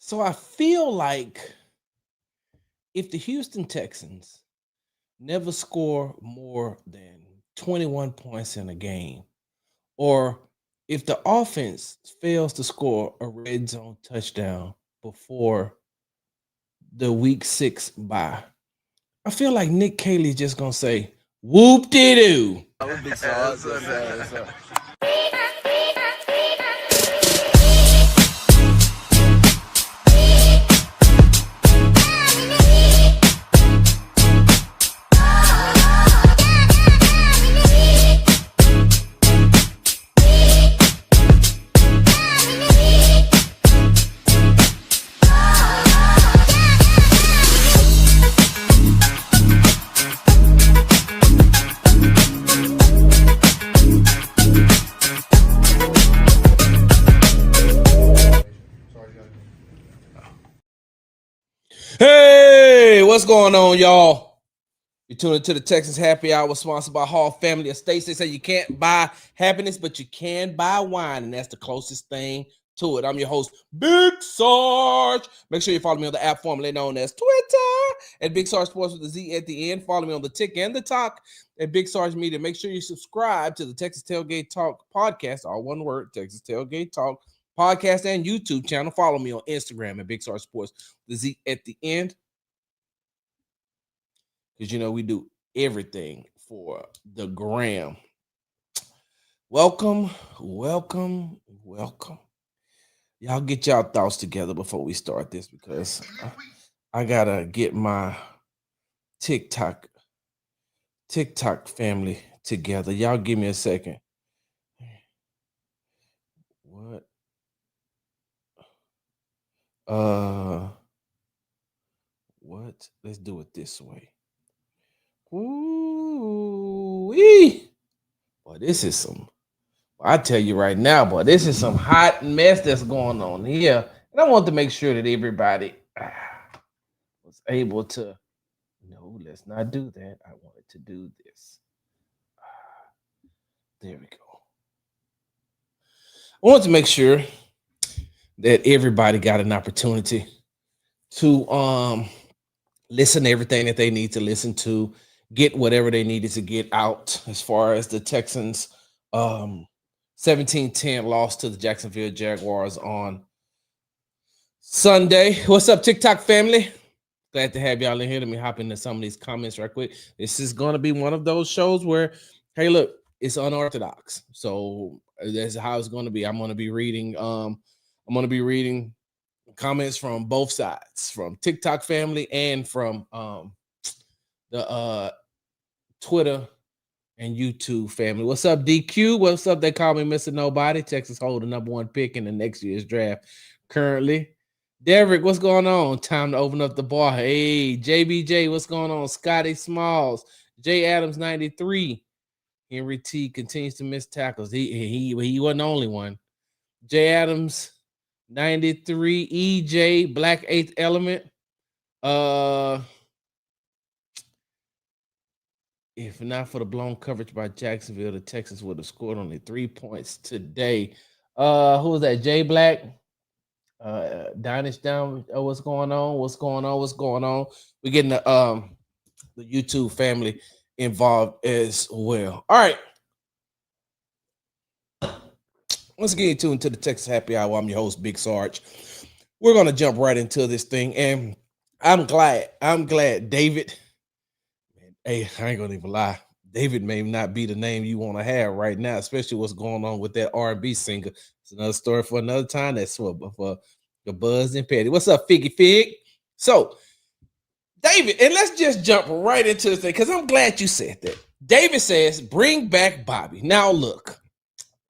So I feel like if the Houston Texans never score more than 21 points in a game, or if the offense fails to score a red zone touchdown before the week 6 bye, I feel like Nick Caley is just gonna say whoop de doo. Hey, what's going on, y'all? You're tuning to the Texans Happy Hour, sponsored by Hall Family Estates. They say you can't buy happiness, but you can buy wine, and that's the closest thing to it. I'm your host, Big Sarge. Make sure you follow me on the app formerly known as Twitter at Big Sarge Sports with the Z at the end. Follow me on the Tick and the Talk at Big Sarge Media. Make sure you subscribe to the Texas Tailgate Talk podcast, all one word, Texas Tailgate Talk podcast and YouTube channel. Follow me on Instagram at Big Sarge Sports, the Z at the end. Because, we do everything for the gram. Welcome. Y'all get y'all thoughts together before we start this, because I got to get my TikTok family together. Y'all give me a second. What? What? Let's do it this way. Ooh-wee. Boy, this is some, I tell you right now, boy, this is some hot mess that's going on here. And I want to make sure that everybody was able to, no, let's not do that. I wanted to do this. There we go. I want to make sure that everybody got an opportunity to listen to everything that they need to listen to, get whatever they needed to get out as far as the Texans 17-10 loss to the Jacksonville Jaguars on Sunday. What's up, TikTok family? Glad to have y'all in here. Let me hop into some of these comments right quick. This is going to be one of those shows where, hey, look, it's unorthodox. So that's how it's going to be. I'm going to be reading comments from both sides, from TikTok family and from the Twitter and YouTube family. What's up, DQ? What's up? They call me Mr. Nobody. Texas hold the number 1 pick in the next year's draft currently. Derek, what's going on? Time to open up the bar. Hey, JBJ, what's going on? Scotty Smalls, J Adams 93. Henry T continues to miss tackles. He wasn't the only one. J Adams 93, EJ, Black Eighth Element. If not for the blown coverage by Jacksonville, the Texans would have scored only 3 points today. Who was that? J Black? Dinish down. What's going on? We're getting the YouTube family involved as well. All right. Once again, tuned to the Texas Happy Hour. I'm your host, Big Sarge. We're gonna jump right into this thing, and I'm glad David. Hey, I ain't gonna even lie. David may not be the name you want to have right now, especially what's going on with that R&B singer. It's another story for another time. That's for the Buzz and Petty. What's up, Figgy Fig? So, David, and let's just jump right into this thing, because I'm glad you said that. David says, bring back Bobby. Now, look,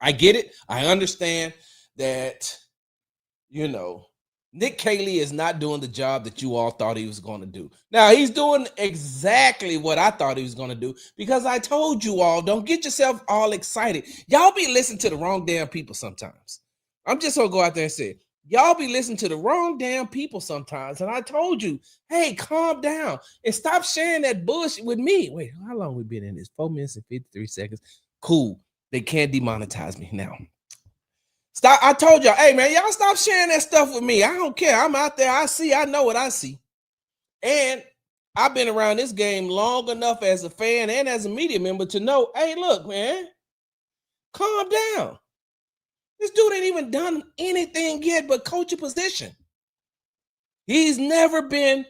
I get it. I understand that, Nick Caley is not doing the job that you all thought he was going to do. Now, he's doing exactly what I thought he was going to do, because I told you all, don't get yourself all excited. Y'all be listening to the wrong damn people sometimes. I'm just going to go out there and say, y'all be listening to the wrong damn people sometimes. And I told you, hey, calm down and stop sharing that bullshit with me. Wait, how long we been in this? 4 minutes and 53 seconds. Cool. They can't demonetize me now. Stop. I told y'all, hey man, y'all stop sharing that stuff with me. I don't care. I'm out there. I know what I see. And I've been around this game long enough as a fan and as a media member to know, hey, look, man, calm down. This dude ain't even done anything yet but coach a position. He's never been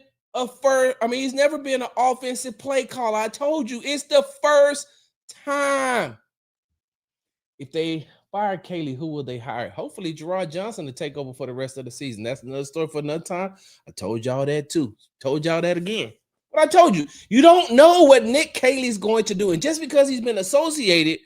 he's never been an offensive play caller. I told you, it's the first time. If they fire Caley, who will they hire? Hopefully Gerard Johnson to take over for the rest of the season. That's another story for another time. I told y'all that too. Told y'all that again. But I told you, you don't know what Nick Caley's going to do. And just because he's been associated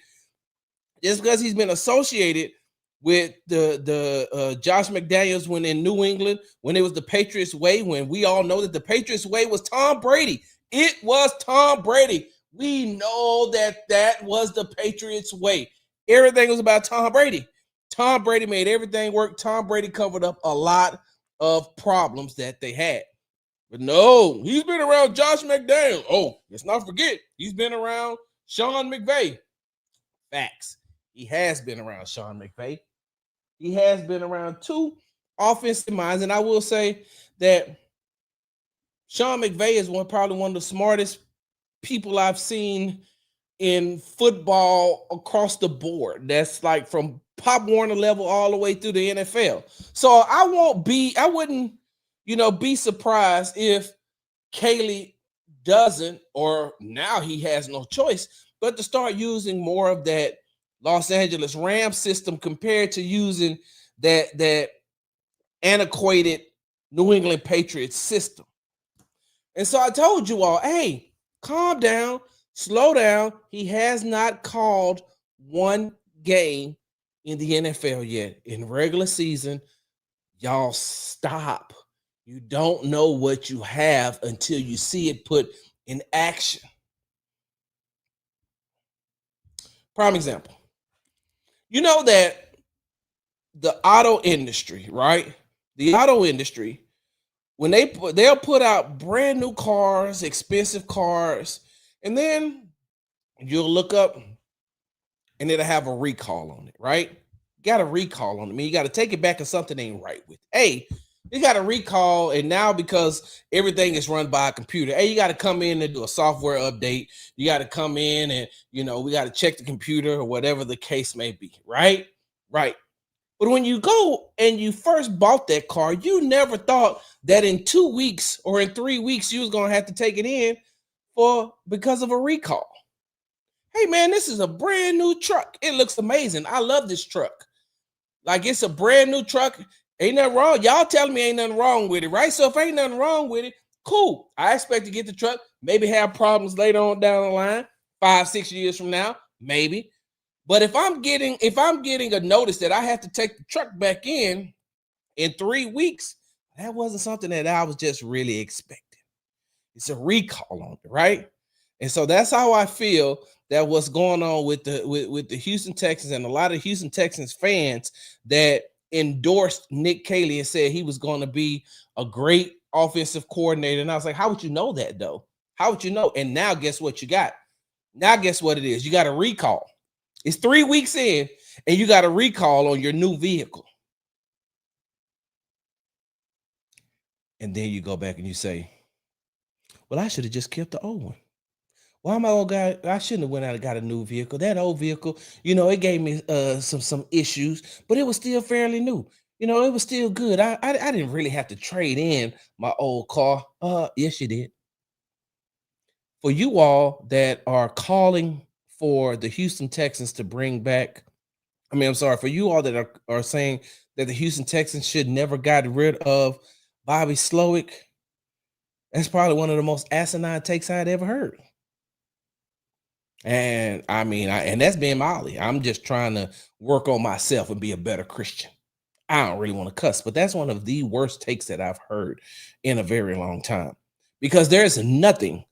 with the Josh McDaniels when in New England, when it was the Patriots way, when we all know that the Patriots way was Tom Brady. It was Tom Brady. We know that was the Patriots way. Everything was about Tom Brady. Tom Brady made everything work. Tom Brady covered up a lot of problems that they had. But no, he's been around Josh McDaniels. Oh, let's not forget, he's been around Sean McVay. Facts. He has been around Sean McVay. He has been around two offensive minds. And I will say that Sean McVay is probably one of the smartest people I've seen in football across the board. That's like from Pop Warner level all the way through the NFL. So I wouldn't, be surprised if Caley doesn't, or now he has no choice but to start using more of that Los Angeles Rams system compared to using that antiquated New England Patriots system. And so I told you all, hey, calm down, slow down. He has not called one game in the NFL yet. In regular season, y'all stop. You don't know what you have until you see it put in action. Prime example. You know that the auto industry, right? The auto industry, when they'll put out brand new cars, expensive cars, and then you'll look up and it'll have a recall on it, right? You got a recall on it. I mean, you got to take it back if something ain't right with it. Hey, you got a recall, and now because everything is run by a computer, hey, you got to come in and do a software update. You got to come in and, we got to check the computer or whatever the case may be, right? Right. But when you go and you first bought that car, you never thought that in 2 weeks or in 3 weeks, you was going to have to take it in because of a recall. Hey, man, this is a brand new truck. It looks amazing. I love this truck. Like, it's a brand new truck. Ain't nothing wrong. Y'all telling me ain't nothing wrong with it, right? So if ain't nothing wrong with it, cool. I expect to get the truck, maybe have problems later on down the line, 5-6 years from now, maybe. But if I'm getting a notice that I have to take the truck back in 3 weeks, that wasn't something that I was just really expecting. It's a recall on it, right? And so that's how I feel that what's going on with the Houston Texans and a lot of Houston Texans fans that endorsed Nick Caley and said he was going to be a great offensive coordinator. And I was like, how would you know that though? How would you know? And now guess what you got? Now guess what it is? You got a recall. It's 3 weeks in and you got a recall on your new vehicle. And then you go back and you say, well, I should have just kept the old one. Why am I old guy? I shouldn't have went out and got a new vehicle. That old vehicle, it gave me some issues, but it was still fairly new. It was still good. I didn't really have to trade in my old car. Yes, you did. For you all that are calling for the Houston Texans to bring back, for you all that are saying that the Houston Texans should never got rid of Bobby Slowick, that's probably one of the most asinine takes I'd ever heard. And and that's being Molly. I'm just trying to work on myself and be a better Christian. I don't really want to cuss, but that's one of the worst takes that I've heard in a very long time. Because there's nothing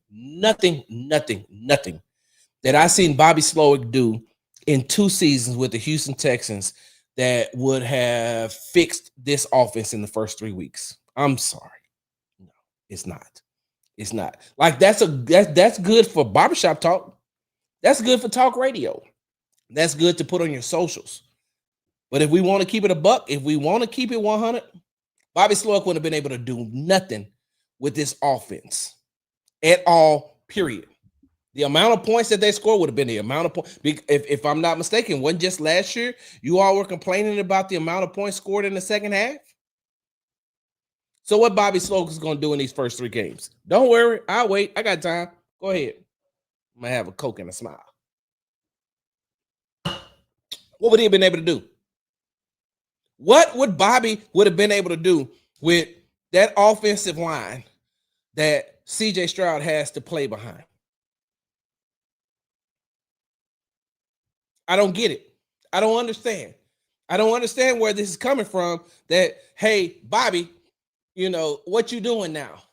that I seen Bobby Slowick do in 2 seasons with the Houston Texans that would have fixed this offense in the first 3 weeks. I'm sorry. No, it's not. It's not. Like that's good for barbershop talk. That's good for talk radio. That's good to put on your socials. But if we want to keep it a buck, if we want to keep it 100, Bobby Slowick wouldn't have been able to do nothing with this offense at all, period. The amount of points that they scored would have been the amount of points. If I'm not mistaken, wasn't just last year you all were complaining about the amount of points scored in the second half? So what Bobby Slowick is going to do in these first 3 games? Don't worry, I'll wait. I got time. Go ahead. I'm going to have a Coke and a smile. What would he have been able to do? What would Bobby would have been able to do with that offensive line that CJ Stroud has to play behind? I don't get it. I don't understand. I don't understand where this is coming from that, hey, Bobby, what you doing now?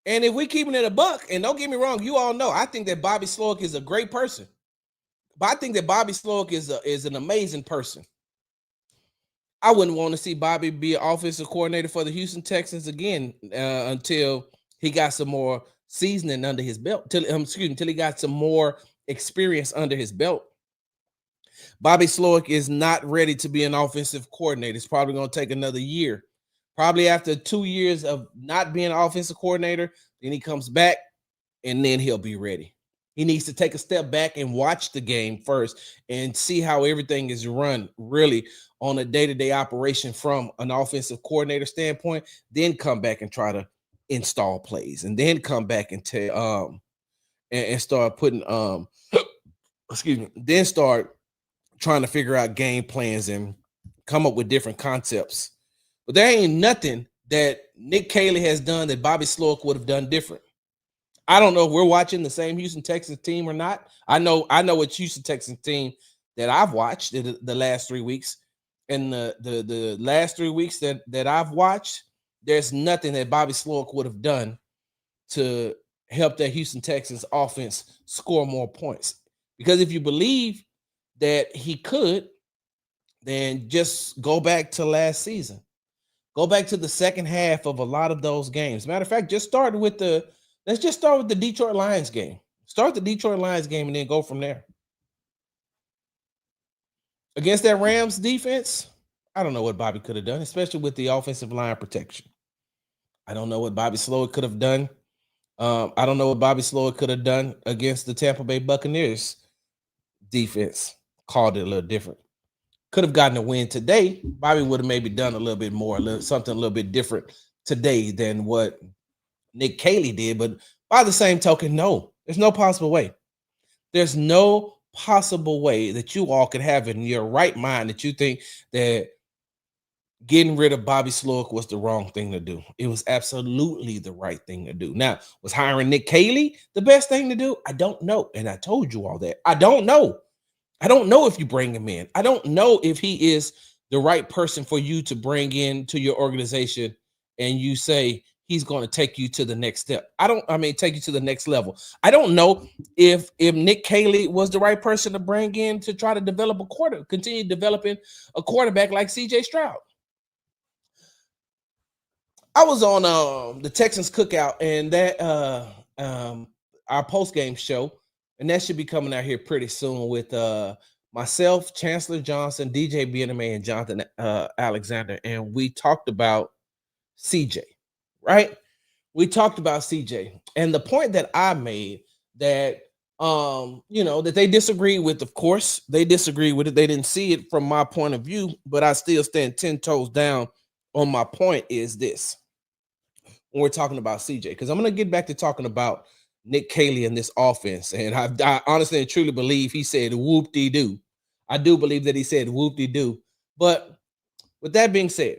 And if we keeping it a buck, and don't get me wrong, you all know, I think that Bobby Slowick is a great person. But I think that Bobby Slowick is an amazing person. I wouldn't want to see Bobby be an offensive coordinator for the Houston Texans again until he got some more seasoning under his belt. Until he got some more experience under his belt. Bobby Slowick is not ready to be an offensive coordinator. It's probably going to take another year. Probably after 2 years of not being an offensive coordinator, then he comes back and then he'll be ready. He needs to take a step back and watch the game first and see how everything is run really on a day-to-day operation from an offensive coordinator standpoint, then come back and try to install plays and then come back and start putting then start trying to figure out game plans and come up with different concepts. But there ain't nothing that Nick Caley has done that Bobby Slowick would have done different. I don't know if we're watching the same Houston Texans team or not. I know it's Houston Texans team that I've watched the last 3 weeks. And the last 3 weeks that I've watched, there's nothing that Bobby Slowick would have done to help that Houston Texans offense score more points. Because if you believe that he could, then just go back to last season. Go back to the second half of a lot of those games. Matter of fact, let's just start with the Detroit Lions game. Start the Detroit Lions game and then go from there. Against that Rams defense, I don't know what Bobby could have done, especially with the offensive line protection. I don't know what Bobby Slowick could have done. I don't know what Bobby Slowick could have done against the Tampa Bay Buccaneers defense. Called it a little different. Could have gotten a win today. Bobby would have maybe done a little bit more, something a little bit different today than what Nick Caley did. But by the same token, no, there's no possible way. There's no possible way that you all could have it in your right mind that you think that getting rid of Bobby Slowick was the wrong thing to do. It was absolutely the right thing to do. Now, was hiring Nick Caley the best thing to do? I don't know. And I told you all that. I don't know. I don't know if you bring him in. I don't know if he is the right person for you to bring in to your organization and you say he's going to take you to the next step. Take you to the next level. I don't know if Nick Caley was the right person to bring in to try to continue developing a quarterback like CJ Stroud. I was on the Texans Cookout and that our post-game show, and that should be coming out here pretty soon with myself, Chancellor Johnson, DJ BNMA, and Jonathan Alexander. And we talked about CJ, right? We talked about CJ. And the point that I made that, that they disagree with, of course, they disagree with it. They didn't see it from my point of view, but I still stand 10 toes down on my point is this. When we're talking about CJ, because I'm going to get back to talking about Nick Caley and this offense. And I honestly and truly believe he said whoop-de-doo. I do believe that he said whoop-de-doo. But with that being said,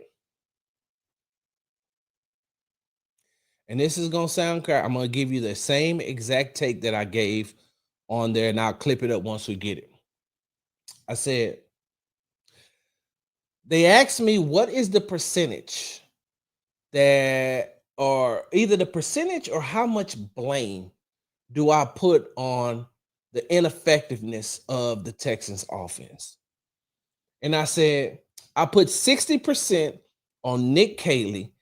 and this is going to sound crazy, I'm going to give you the same exact take that I gave on there, and I'll clip it up once we get it. I said, they asked me, what is the percentage or either the percentage or how much blame do I put on the ineffectiveness of the Texans offense? And I said, I put 60% on Nick Caley.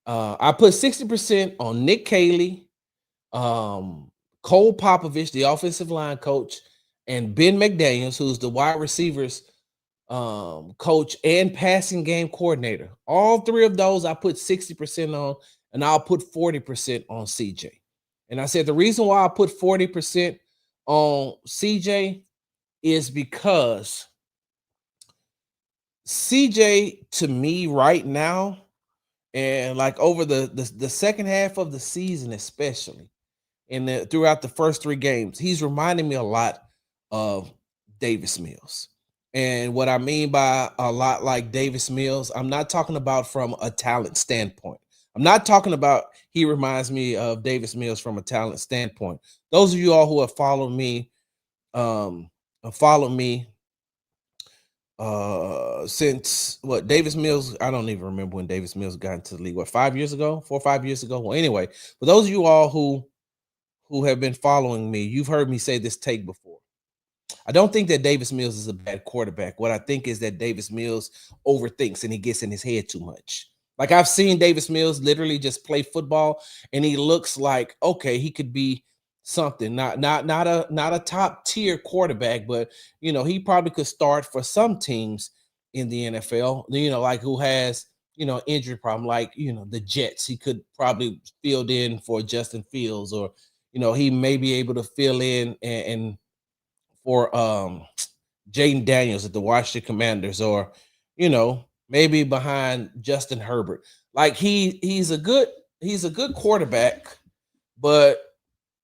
I put 60% on Nick Caley, Cole Popovich, the offensive line coach, and Ben McDaniels, who's the wide receivers coach, and passing game coordinator. All three of those I put 60% on, and I'll put 40% on CJ. And I said the reason why I put 40% on CJ is because CJ to me right now, and like over the second half of the season, especially throughout the first three games, he's reminding me a lot of Davis Mills. And what I mean by a lot like Davis Mills, I'm not talking about from a talent standpoint. I'm not talking about he reminds me of Davis Mills from a talent standpoint. Those of you all who have followed me since what Davis Mills, I don't even remember when Davis Mills got into the league. What, 5 years ago, 4 or 5 years ago? Well, anyway, for those of you all who have been following me, you've heard me say this take before. I don't think that Davis Mills is a bad quarterback. What I think is that Davis Mills overthinks and he gets in his head too much. Like I've seen Davis Mills literally just play football and he looks like okay, he could be something, not a top tier quarterback, but he probably could start for some teams in the NFL, like who has injury problem, like the Jets. He could probably field in for Justin Fields, or he may be able to fill in and for Jaden Daniels at the Washington Commanders, or maybe behind Justin Herbert. Like he's a good quarterback, but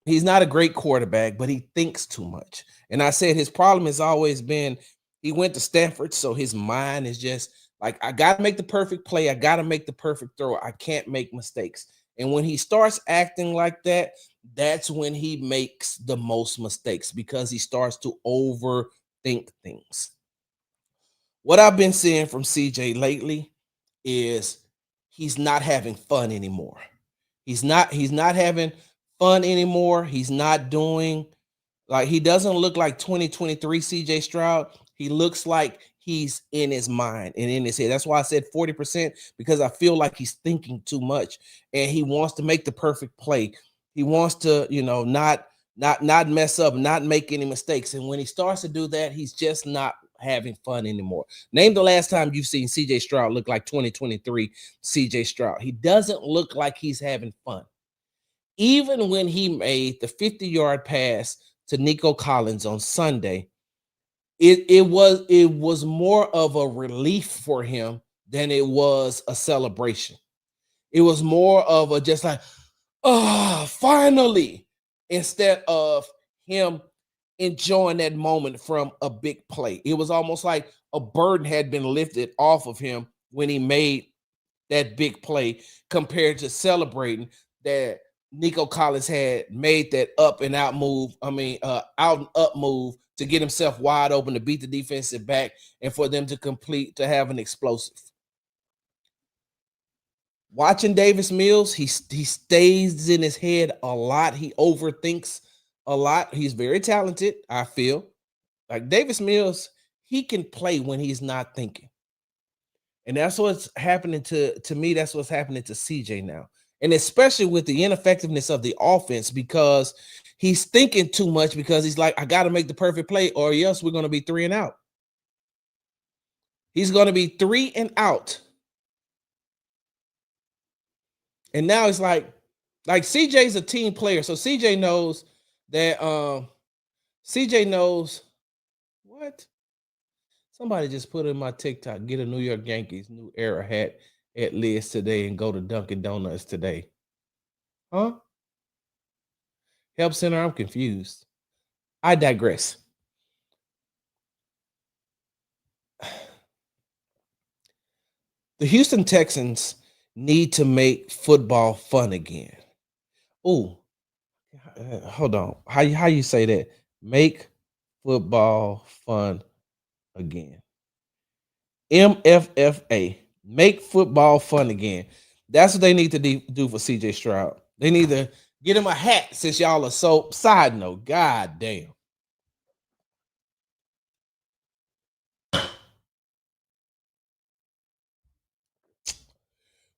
he's not a great quarterback, but he thinks too much. And I said his problem has always been he went to Stanford, so his mind is just like, I got to make the perfect play. I got to make the perfect throw. I can't make mistakes. And when he starts acting like that, that's when he makes the most mistakes because he starts to overthink things. What I've been seeing from CJ lately is he's not having fun anymore. He's not having fun anymore. He's not doing like he doesn't look like 2023 CJ Stroud. He looks like he's in his mind and in his head. That's why I said 40% because I feel like he's thinking too much and he wants to make the perfect play. He wants to, not mess up, not make any mistakes. And when he starts to do that, he's just not having fun anymore. Name the last time you've seen CJ Stroud look like 2023 CJ Stroud. He doesn't look like he's having fun. Even when he made the 50-yard pass to Nico Collins on Sunday, it was more of a relief for him than it was a celebration. It was more of a just like, oh, finally, instead of him enjoying that moment from a big play. It was almost like a burden had been lifted off of him when he made that big play compared to celebrating that Nico Collins had made that up and out move. I mean, out and up move to get himself wide open to beat the defensive back and for them to have an explosive. Watching Davis Mills, he stays in his head a lot. He overthinks a lot. He's very talented, I feel. Like Davis Mills, he can play when he's not thinking. And that's what's happening to me. That's what's happening to CJ now. And especially with the ineffectiveness of the offense, because he's thinking too much because he's like, I got to make the perfect play, or else we're going to be 3 and out. He's going to be 3 and out. And now it's like CJ's a team player. So CJ knows that CJ knows what? Somebody just put in my TikTok, get a New York Yankees new era hat at Liz today and go to Dunkin' Donuts today. Huh? Help Center, I'm confused. I digress. The Houston Texans need to make football fun again. Ooh, hold on. How you say that? Make football fun again. MFFA. Make football fun again. That's what they need to do for CJ Stroud. They need to get him a hat since y'all are so. Side note, god damn.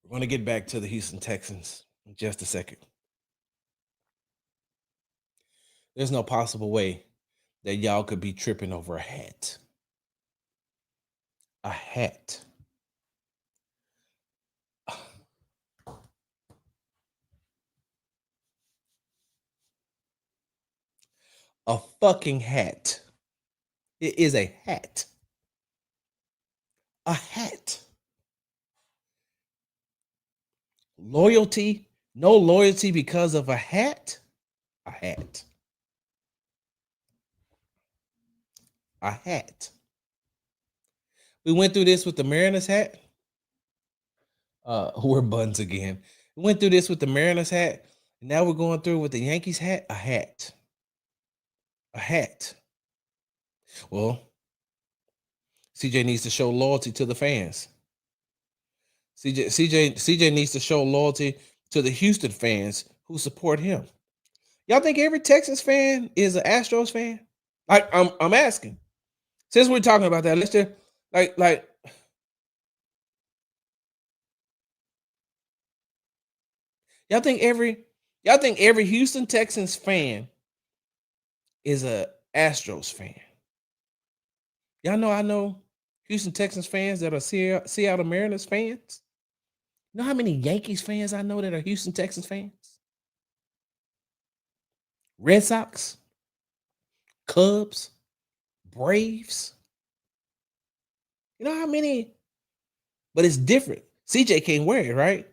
We're going to get back to the Houston Texans in just a second. There's no possible way that y'all could be tripping over a hat. A hat. A fucking hat. It is a hat. A hat. Loyalty? No loyalty because of a hat? A hat. A hat. We went through this with the Mariners hat. We're buns again. We went through this with the Mariners hat. And now we're going through with the Yankees hat. A hat. A hat. Well, CJ needs to show loyalty to the fans. CJ needs to show loyalty to the Houston fans who support him. Y'all think every Texas fan is an Astros fan? Like I'm asking. Since we're talking about that, let's just like y'all think every Houston Texans fan is a Astros fan. Y'all know I know Houston Texans fans that are Seattle Mariners fans. You know how many Yankees fans I know that are Houston Texans fans? Red Sox, Cubs, Braves. You know how many? But it's different. CJ can't wear it, right?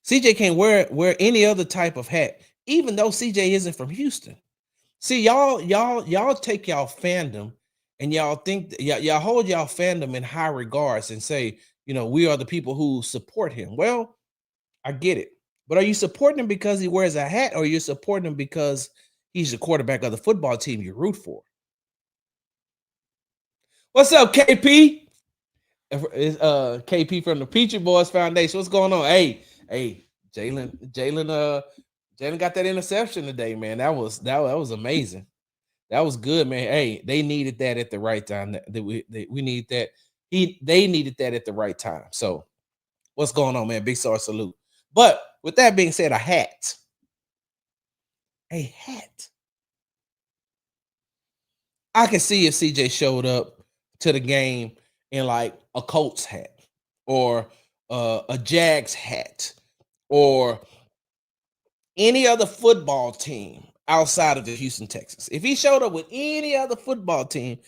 CJ can't wear any other type of hat, even though CJ isn't from Houston. See, y'all take y'all fandom and y'all think y'all hold y'all fandom in high regards and say, we are the people who support him. Well, I get it. But are you supporting him because he wears a hat, or are you supporting him because he's the quarterback of the football team you root for? What's up, KP? It's KP from the Peachy Boys Foundation. What's going on? Hey, Jalen got that interception today, man. That was amazing. That was good, man. Hey, they needed that at the right time. We need that. They needed that at the right time. So, what's going on, man? Big Star salute. But with that being said, a hat. I can see if CJ showed up to the game in like a Colts hat or a Jags hat or any other football team outside of the Houston Texans. If he showed up with any other football team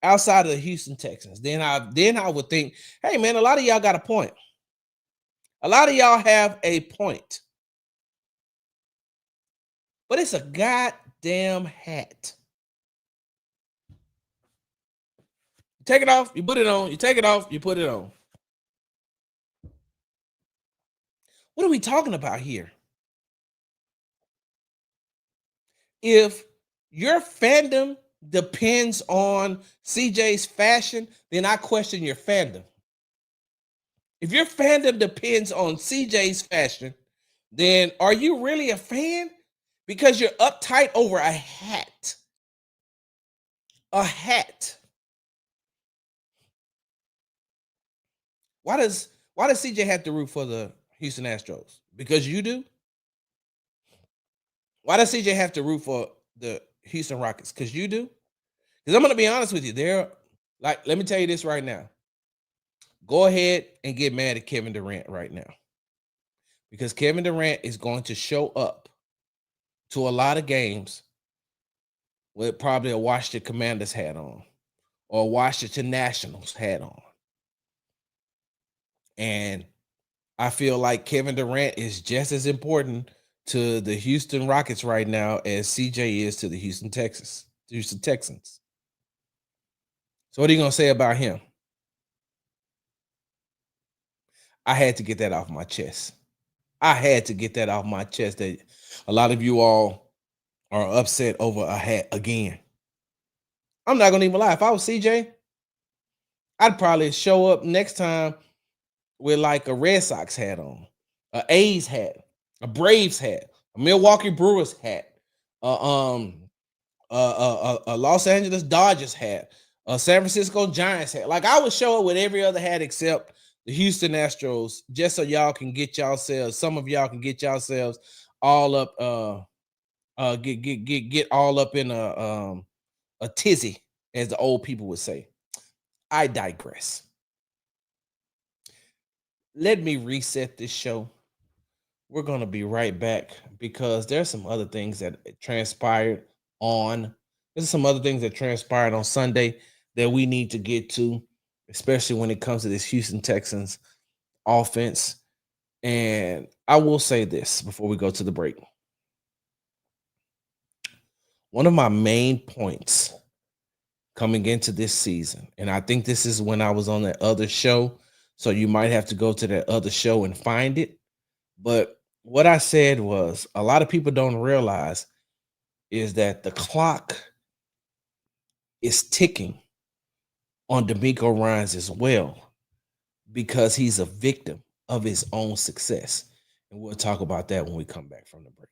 outside of the Houston Texans, then I would think, hey man, a lot of y'all got a point. A lot of y'all have a point. But it's a goddamn hat. You take it off, you put it on. You take it off, you put it on. What are we talking about here? If your fandom depends on CJ's fashion, then I question your fandom. If your fandom depends on CJ's fashion, then are you really a fan? Because you're uptight over a hat. A hat. Why does CJ have to root for the Houston Astros? Because you do? Why does CJ have to root for the Houston Rockets? Because you do? Because I'm going to be honest with you. Let me tell you this right now. Go ahead and get mad at Kevin Durant right now. Because Kevin Durant is going to show up to a lot of games with probably a Washington Commanders hat on or a Washington Nationals hat on. And I feel like Kevin Durant is just as important to the Houston Rockets right now as CJ is to the Houston Texans. So what are you going to say about him? I had to get that off my chest. That a lot of you all are upset over a hat again. I'm not going to even lie. If I was CJ, I'd probably show up next time with like a Red Sox hat on, a A's hat, a Braves hat, a Milwaukee Brewers hat, a Los Angeles Dodgers hat, a San Francisco Giants hat. Like I would show up with every other hat except the Houston Astros, just so y'all can get yourselves. Some of y'all can get yourselves all up, get all up in a tizzy, as the old people would say. I digress. let me reset this show. We're going to be right back because there's some other things that transpired on there's some other things that transpired on Sunday that we need to get to, especially when it comes to this Houston Texans offense. And I will say this before we go to the break. One of my main points coming into this season, and I think this is when I was on that other show, so you might have to go to that other show and find it. But what I said was a lot of people don't realize is that the clock is ticking on D'Amico Ryans as well because he's a victim of his own success. And we'll talk about that when we come back from the break.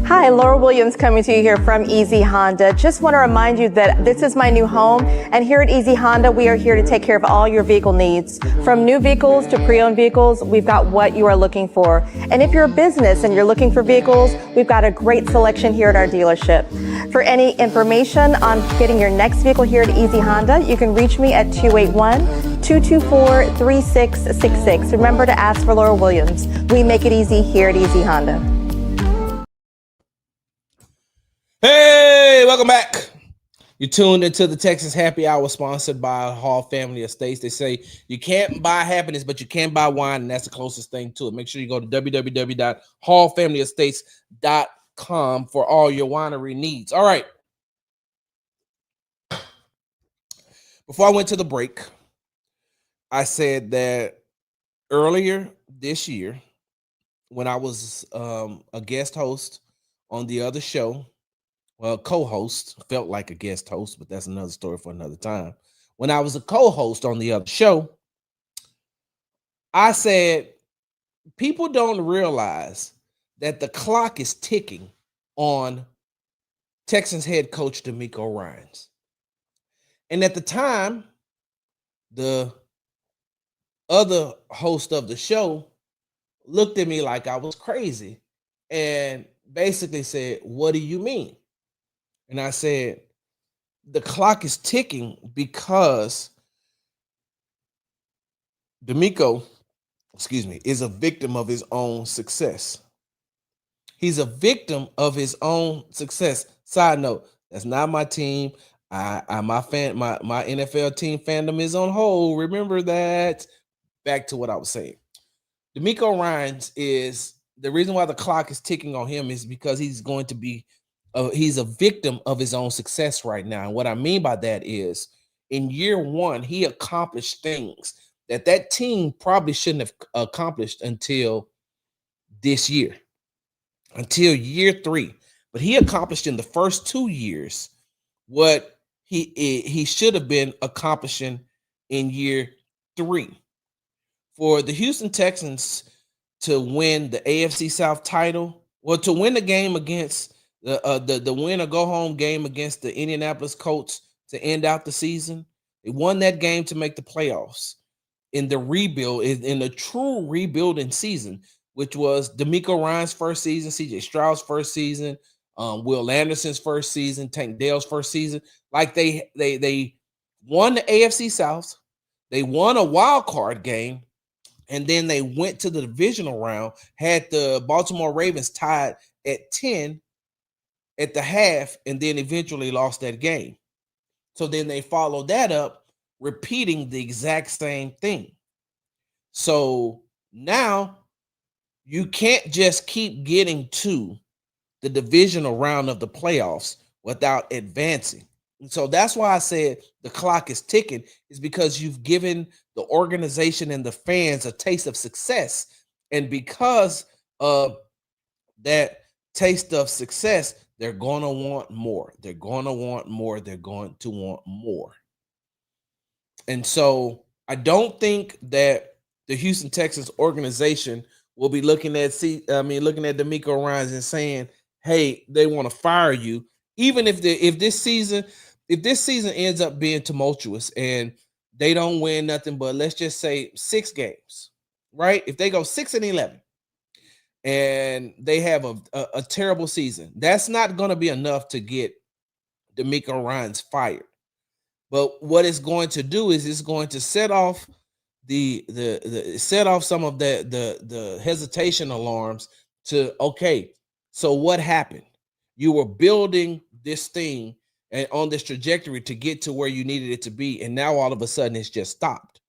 Hi, Laura Williams coming to you here from Easy Honda. Just want to remind you that this is my new home, and here at Easy Honda, we are here to take care of all your vehicle needs. From new vehicles to pre-owned vehicles, we've got what you are looking for. And if you're a business and you're looking for vehicles, we've got a great selection here at our dealership. For any information on getting your next vehicle here at Easy Honda, you can reach me at 281-224-3666. Remember to ask for Laura Williams. We make it easy here at Easy Honda. Hey, welcome back. You tuned into the Texas Happy Hour sponsored by Hall Family Estates. They say you can't buy happiness, but you can buy wine, and that's the closest thing to it. Make sure you go to www.hallfamilyestates.com for all your winery needs. All right. Before I went to the break, I said that earlier this year, when I was a guest host on the other show, well, co-host, felt like a guest host, but that's another story for another time. When I was a co-host on the other show, I said people don't realize that the clock is ticking on Texans head coach D'Amico Ryans. And at the time, the other host of the show looked at me like I was crazy and basically said, "What do you mean?" And I said, the clock is ticking because D'Amico, is a victim of his own success. He's a victim of his own success. Side note, that's not my team. My NFL team fandom is on hold. Remember that. Back to what I was saying. D'Amico Ryans is the reason why the clock is ticking on him is because he's going to be he's a victim of his own success right now. And what I mean by that is in year one, he accomplished things that team probably shouldn't have accomplished until this year, until year three. But he accomplished in the first 2 years what he should have been accomplishing in year three. For the Houston Texans to win the AFC South title, well, to win the game against the win or go home game against the Indianapolis Colts to end out the season, they won that game to make the playoffs in the rebuild, in the true rebuilding season, which was D'Amico Ryans' first season, CJ Stroud's first season, Will Anderson's first season, Tank Dell's first season. Like they won the AFC South, they won a wild card game, and then they went to the divisional round, had the Baltimore Ravens tied at 10 at the half, and then eventually lost that game. So then they followed that up, repeating the exact same thing. So now you can't just keep getting to the divisional round of the playoffs without advancing. And so that's why I said the clock is ticking, is because you've given the organization and the fans a taste of success. And because of that taste of success, they're going to want more. They're going to want more. They're going to want more. And so I don't think that the Houston Texans organization will be looking at D'Amico Ryans and saying, "Hey, they want to fire you." Even if this season ends up being tumultuous and they don't win nothing but, let's just say, 6 games, right? If they go 6-11 and they have a terrible season, that's not going to be enough to get D'Amico Ryans fired. But what it's going to do is it's going to set off the set off some of the hesitation alarms to, okay, so what happened? You were building this thing and on this trajectory to get to where you needed it to be, and now all of a sudden it's just stopped.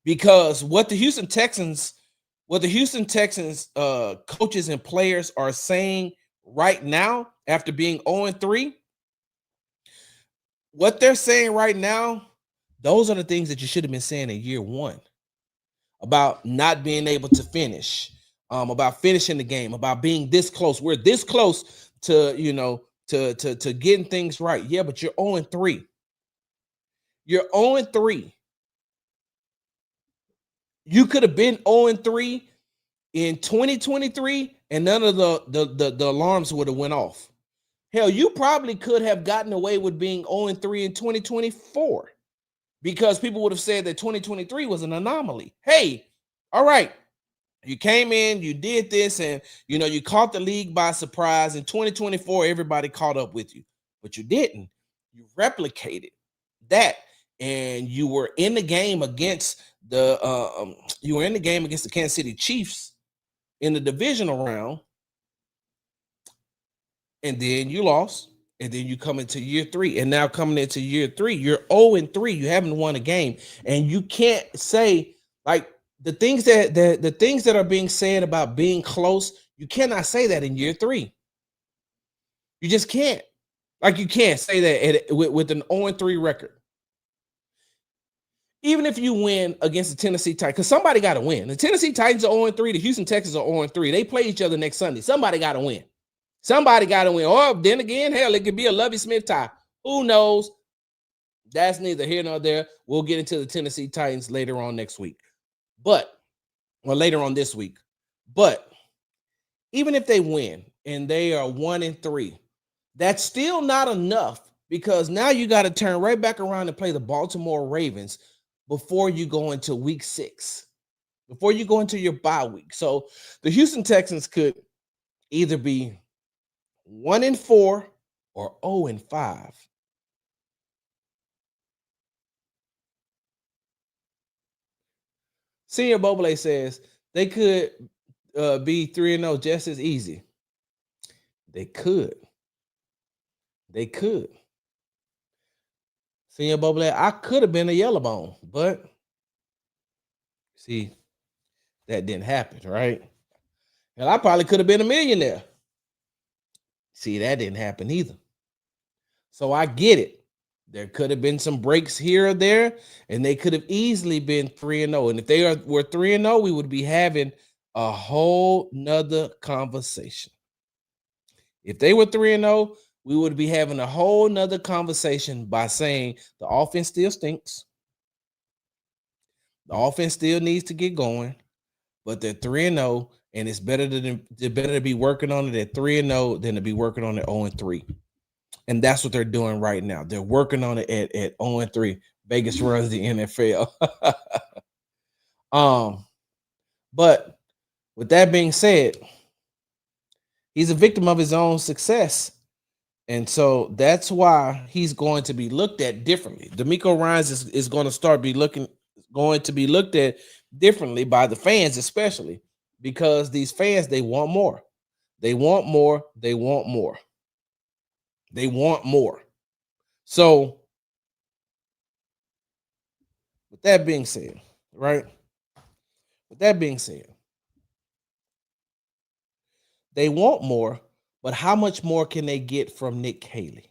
Because what the Houston Texans coaches and players are saying right now, after being 0-3, what they're saying right now, those are the things that you should have been saying in year one about not being able to finish, about finishing the game, about being this close. We're this close to, to getting things right. Yeah, but you're 0-3. You're 0-3. You could have been 0-3 in 2023, and none of the alarms would have went off. Hell, you probably could have gotten away with being 0-3 in 2024 because people would have said that 2023 was an anomaly. Hey, all right, you came in, you did this, and you caught the league by surprise. In 2024, everybody caught up with you, but you didn't. You replicated that, and you were in the game against the Kansas City Chiefs in the divisional round, and then you lost, and then you come into year three, and now coming into year three, you're 0-3. You haven't won a game, and you can't say like the things that are being said about being close. You cannot say that in year three. You just can't. Like you can't say that with an 0-3 record. Even if you win against the Tennessee Titans, because somebody got to win. The Tennessee Titans are 0-3. The Houston Texans are 0-3. They play each other next Sunday. Somebody got to win. Somebody got to win. Or then again, hell, it could be a Lovie Smith tie. Who knows? That's neither here nor there. We'll get into the Tennessee Titans later on next week. Later on this week. But even if they win and they are 1-3, that's still not enough because now you got to turn right back around and play the Baltimore Ravens before you go into week 6, before you go into your bye week. So the Houston Texans could either be 1-4 or 0-5. Senior Boble says they could be 3-0 just as easy. They could. Senior Boble, I could have been a yellow bone, but see, that didn't happen, right? And I probably could have been a millionaire. See, that didn't happen either. So I get it. There could have been some breaks here or there, and they could have easily been 3-0. And if they were 3-0, we would be having a whole nother conversation. If they were 3-0, we would be having a whole nother conversation by saying the offense still stinks. The offense still needs to get going, but they're 3-0, and it's better to be working on it at 3-0 than to be working on it 0-3. And that's what they're doing right now. They're working on it at 0-3. Vegas runs the NFL. But with that being said, he's a victim of his own success. And so that's why he's going to be looked at differently. DeMeco Ryans is going to be looked at differently by the fans, especially because these fans, they want more. They want more. They want more. They want more. So with that being said, right? With that being said, they want more, but how much more can they get from Nick Caley?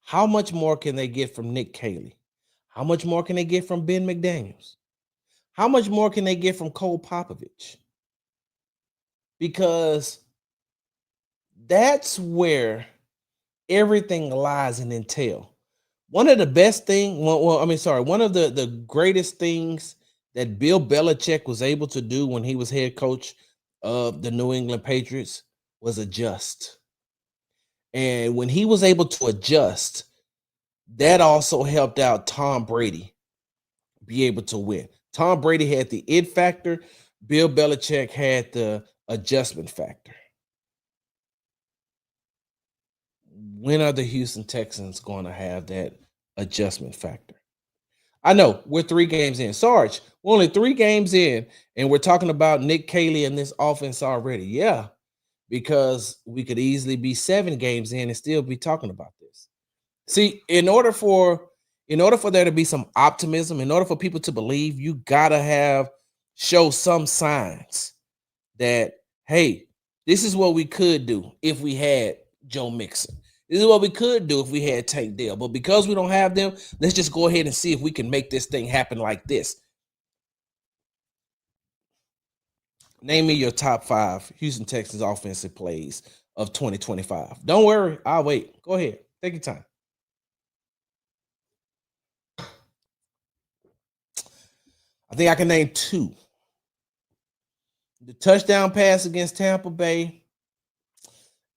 How much more can they get from Nick Caley? How much more can they get from Ben McDaniels? How much more can they get from Cole Popovich? Because that's where everything lies and entail. One of the greatest things that Bill Belichick was able to do when he was head coach of the New England Patriots was adjust. And when he was able to adjust, that also helped out Tom Brady be able to win. Tom Brady had the it factor. Bill Belichick had the adjustment factor. When are the Houston Texans going to have that adjustment factor? I know we're 3 games in. Sarge, we're only 3 games in, and we're talking about Nick Caley and this offense already. Yeah, because we could easily be 7 games in and still be talking about this. See, in order for there to be some optimism, in order for people to believe, you gotta show some signs that, hey, this is what we could do if we had Joe Mixon. This is what we could do if we had Tank Dell. But because we don't have them, let's just go ahead and see if we can make this thing happen like this. Name me your top 5 Houston Texans offensive plays of 2025. Don't worry, I'll wait. Go ahead. Take your time. I think I can name 2. The touchdown pass against Tampa Bay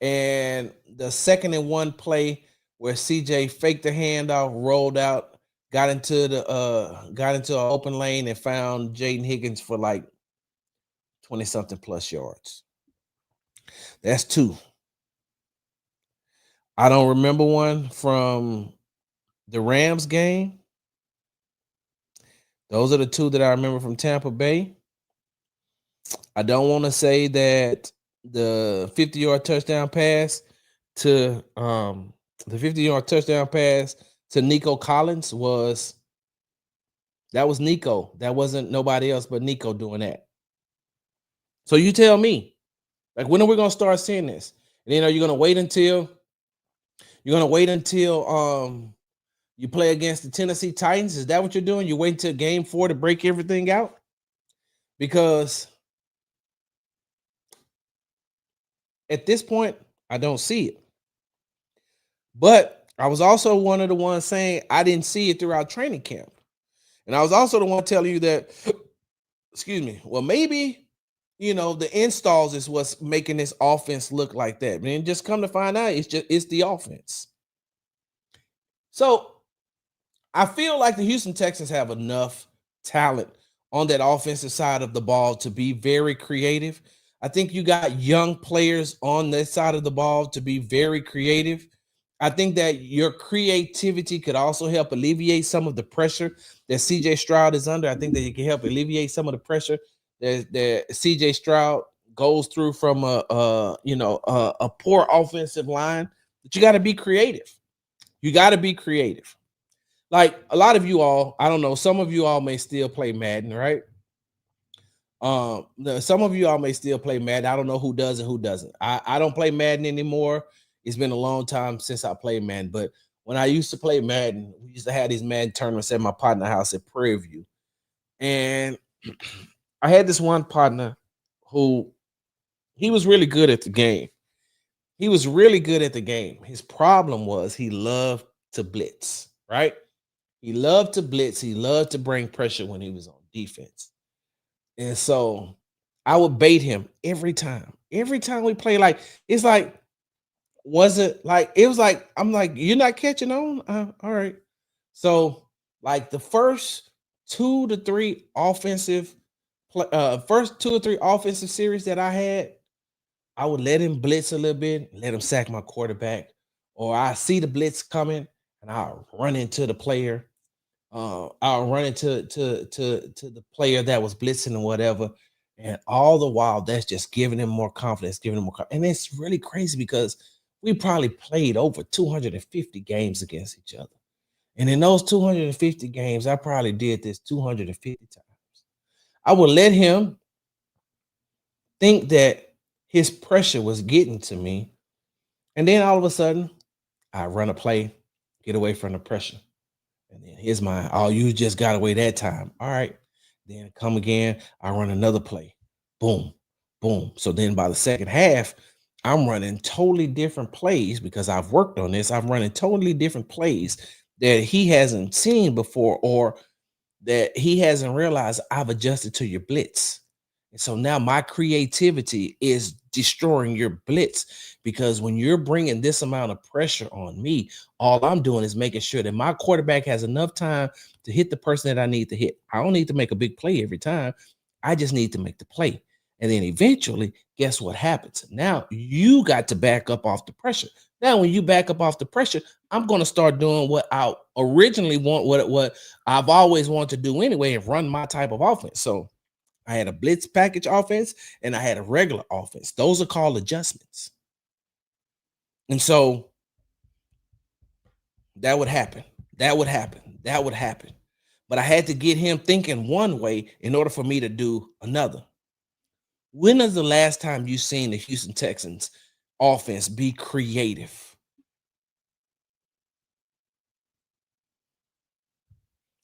and the 2nd-and-1 play where CJ faked the handoff, rolled out, got into an open lane and found Jaden Higgins for like 20-something plus yards. That's 2. I don't remember one from the Rams game. Those are the 2 that I remember from Tampa Bay. I don't want to say that the 50-yard touchdown pass to Nico Collins was Nico. That wasn't nobody else but Nico doing that. So you tell me, like, when are we gonna start seeing this? And then are you gonna wait until you play against the Tennessee Titans? Is that what you're doing? You wait until game 4 to break everything out? Because at this point, I don't see it. But I was also one of the ones saying I didn't see it throughout training camp. And I was also the one telling you that, excuse me, well, maybe, the installs is what's making this offense look like that. And just come to find out, it's the offense. So I feel like the Houston Texans have enough talent on that offensive side of the ball to be very creative. I think you got young players on that side of the ball to be very creative. I think that your creativity could also help alleviate some of the pressure that CJ Stroud is under. I think that it can help alleviate some of the pressure that CJ Stroud goes through from a poor offensive line. But you got to be creative. You got to be creative. Like a lot of you all, I don't know, some of you all may still play Madden, right? Some of you all may still play Madden. I don't know who does and who doesn't. I don't play Madden anymore. It's been a long time since I played Madden. But when I used to play Madden, we used to have these Madden tournaments at my partner house at Prairie View. And I had this one partner who he was really good at the game. His problem was he loved to blitz, right? He loved to blitz. He loved to bring pressure when he was on defense. And so I would bait him every time. Every time we play, like, it's like, I'm like, you're not catching on? All right. So, like, the first 2 to 3 offensive series that I had, I would let him blitz a little bit, let him sack my quarterback, or I see the blitz coming and I'll run into the player. I'll run into to the player that was blitzing or whatever. And all the while, that's just giving him more confidence, And it's really crazy because we probably played over 250 games against each other. And in those 250 games, I probably did this 250 times. I would let him think that his pressure was getting to me. And then all of a sudden, I run a play, get away from the pressure. And then here's my, oh, you just got away that time. All right. Then come again. I run another play. Boom, boom. So then by the second half, I'm running totally different plays because I've worked on this. I'm running totally different plays that he hasn't seen before or that he hasn't realized I've adjusted to your blitz. And so now my creativity is destroying your blitz because when you're bringing this amount of pressure on me, all I'm doing is making sure that my quarterback has enough time to hit the person that I need to hit. I don't need to make a big play every time. I just need to make the play. And then eventually, guess what happens? Now you got to back up off the pressure. Now, when you back up off the pressure, I'm going to start doing what I originally want, what I've always wanted to do anyway, and run my type of offense. So I had a blitz package offense and I had a regular offense. Those are called adjustments. And so that would happen. That would happen. That would happen. But I had to get him thinking one way in order for me to do another. When is the last time you seen the Houston Texans offense be creative?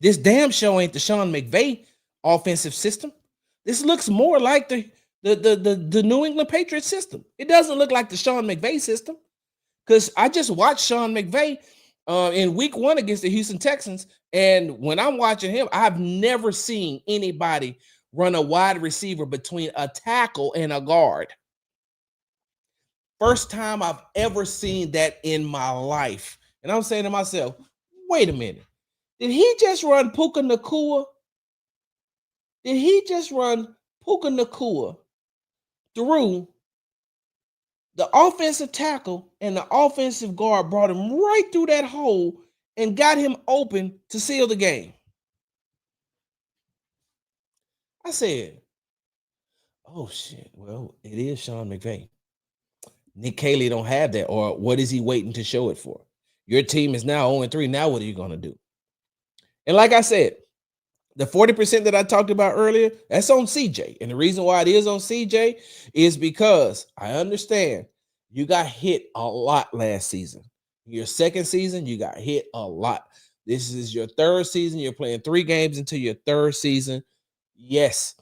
This damn show ain't the Sean McVay offensive system. This looks more like the New England Patriots system. It doesn't look like the Sean McVay system. Because I just watched Sean McVay in week 1 against the Houston Texans. And when I'm watching him, I've never seen anybody run a wide receiver between a tackle and a guard. First time I've ever seen that in my life. And I'm saying to myself, wait a minute. Did he just run Puka Nacua? Did he just run Puka Nacua through the offensive tackle and the offensive guard, brought him right through that hole and got him open to seal the game? I said, oh shit, well, it is Sean McVay. Nick Caley don't have that, or what is he waiting to show it for? Your team is now 0-3. Now what are you going to do? And like I said, the 40% that I talked about earlier, that's on CJ. And the reason why it is on CJ is because I understand you got hit a lot last season. Your second season, you got hit a lot. This is your third season. You're playing 3 games into your third season. Yes,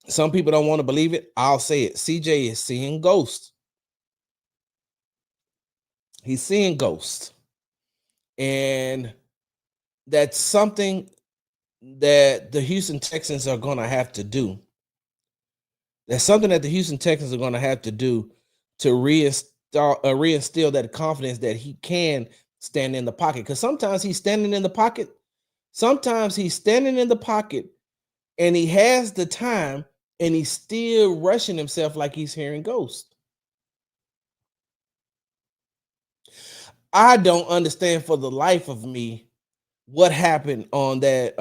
some people don't want to believe it. I'll say it. CJ is seeing ghosts. He's seeing ghosts. And that's something that the Houston Texans are going to have to do. That's something that the Houston Texans are going to have to do to reinstill that confidence that he can stand in the pocket. Because sometimes he's standing in the pocket. Sometimes he's standing in the pocket and he has the time and he's still rushing himself like he's hearing ghosts. I don't understand for the life of me what happened on that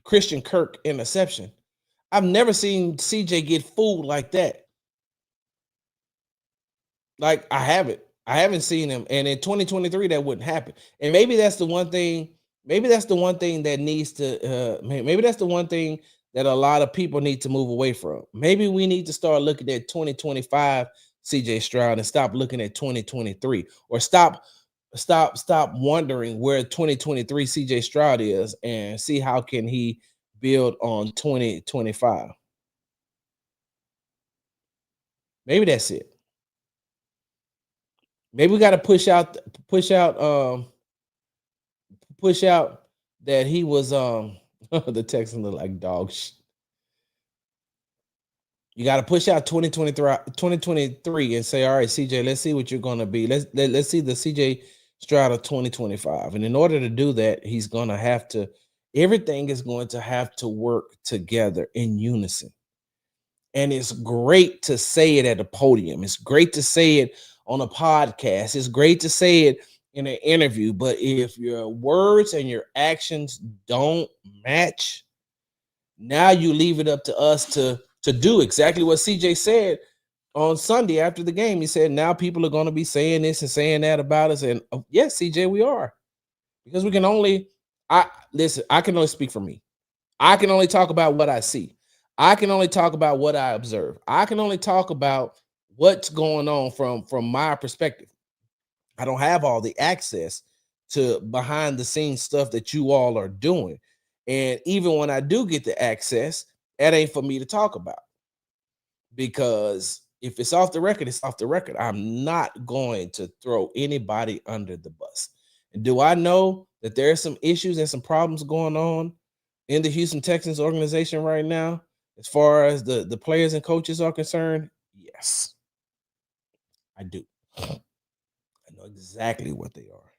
Christian Kirk interception. I've never seen CJ get fooled like that. Like I haven't seen him. And in 2023, that wouldn't happen. And maybe that's the one thing. Maybe that's the one thing that needs to. Maybe that's the one thing that a lot of people need to move away from. Maybe we need to start looking at 2025 CJ Stroud and stop looking at 2023, or stop wondering where 2023 CJ Stroud is and see how can he build on 2025. Maybe that's it. Maybe we got to push out that he was the Texans look like dog shit. You got to push out 2023 and say, all right, CJ, let's see what you're going to be. Let's see the CJ Stroud of 2025. And in order to do that, he's going to have to, everything is going to have to work together in unison. And it's great to say it at a podium. It's great to say it on a podcast. It's great to say it in an interview. But if your words and your actions don't match, now you leave it up to us to do exactly what CJ said on Sunday after the game. He said, now people are going to be saying this and saying that about us. And yes, CJ, we are. Because we can only, I can only speak for me. I can only talk about what I see. I can only talk about what I observe. I can only talk about what's going on from my perspective. I don't have all the access to behind the scenes stuff that you all are doing. And even when I do get the access, that ain't for me to talk about. Because if it's off the record, it's off the record. I'm not going to throw anybody under the bus. And do I know that there are some issues and some problems going on in the Houston Texans organization right now, as far as the players and coaches are concerned? Yes, I do. I know exactly what they are.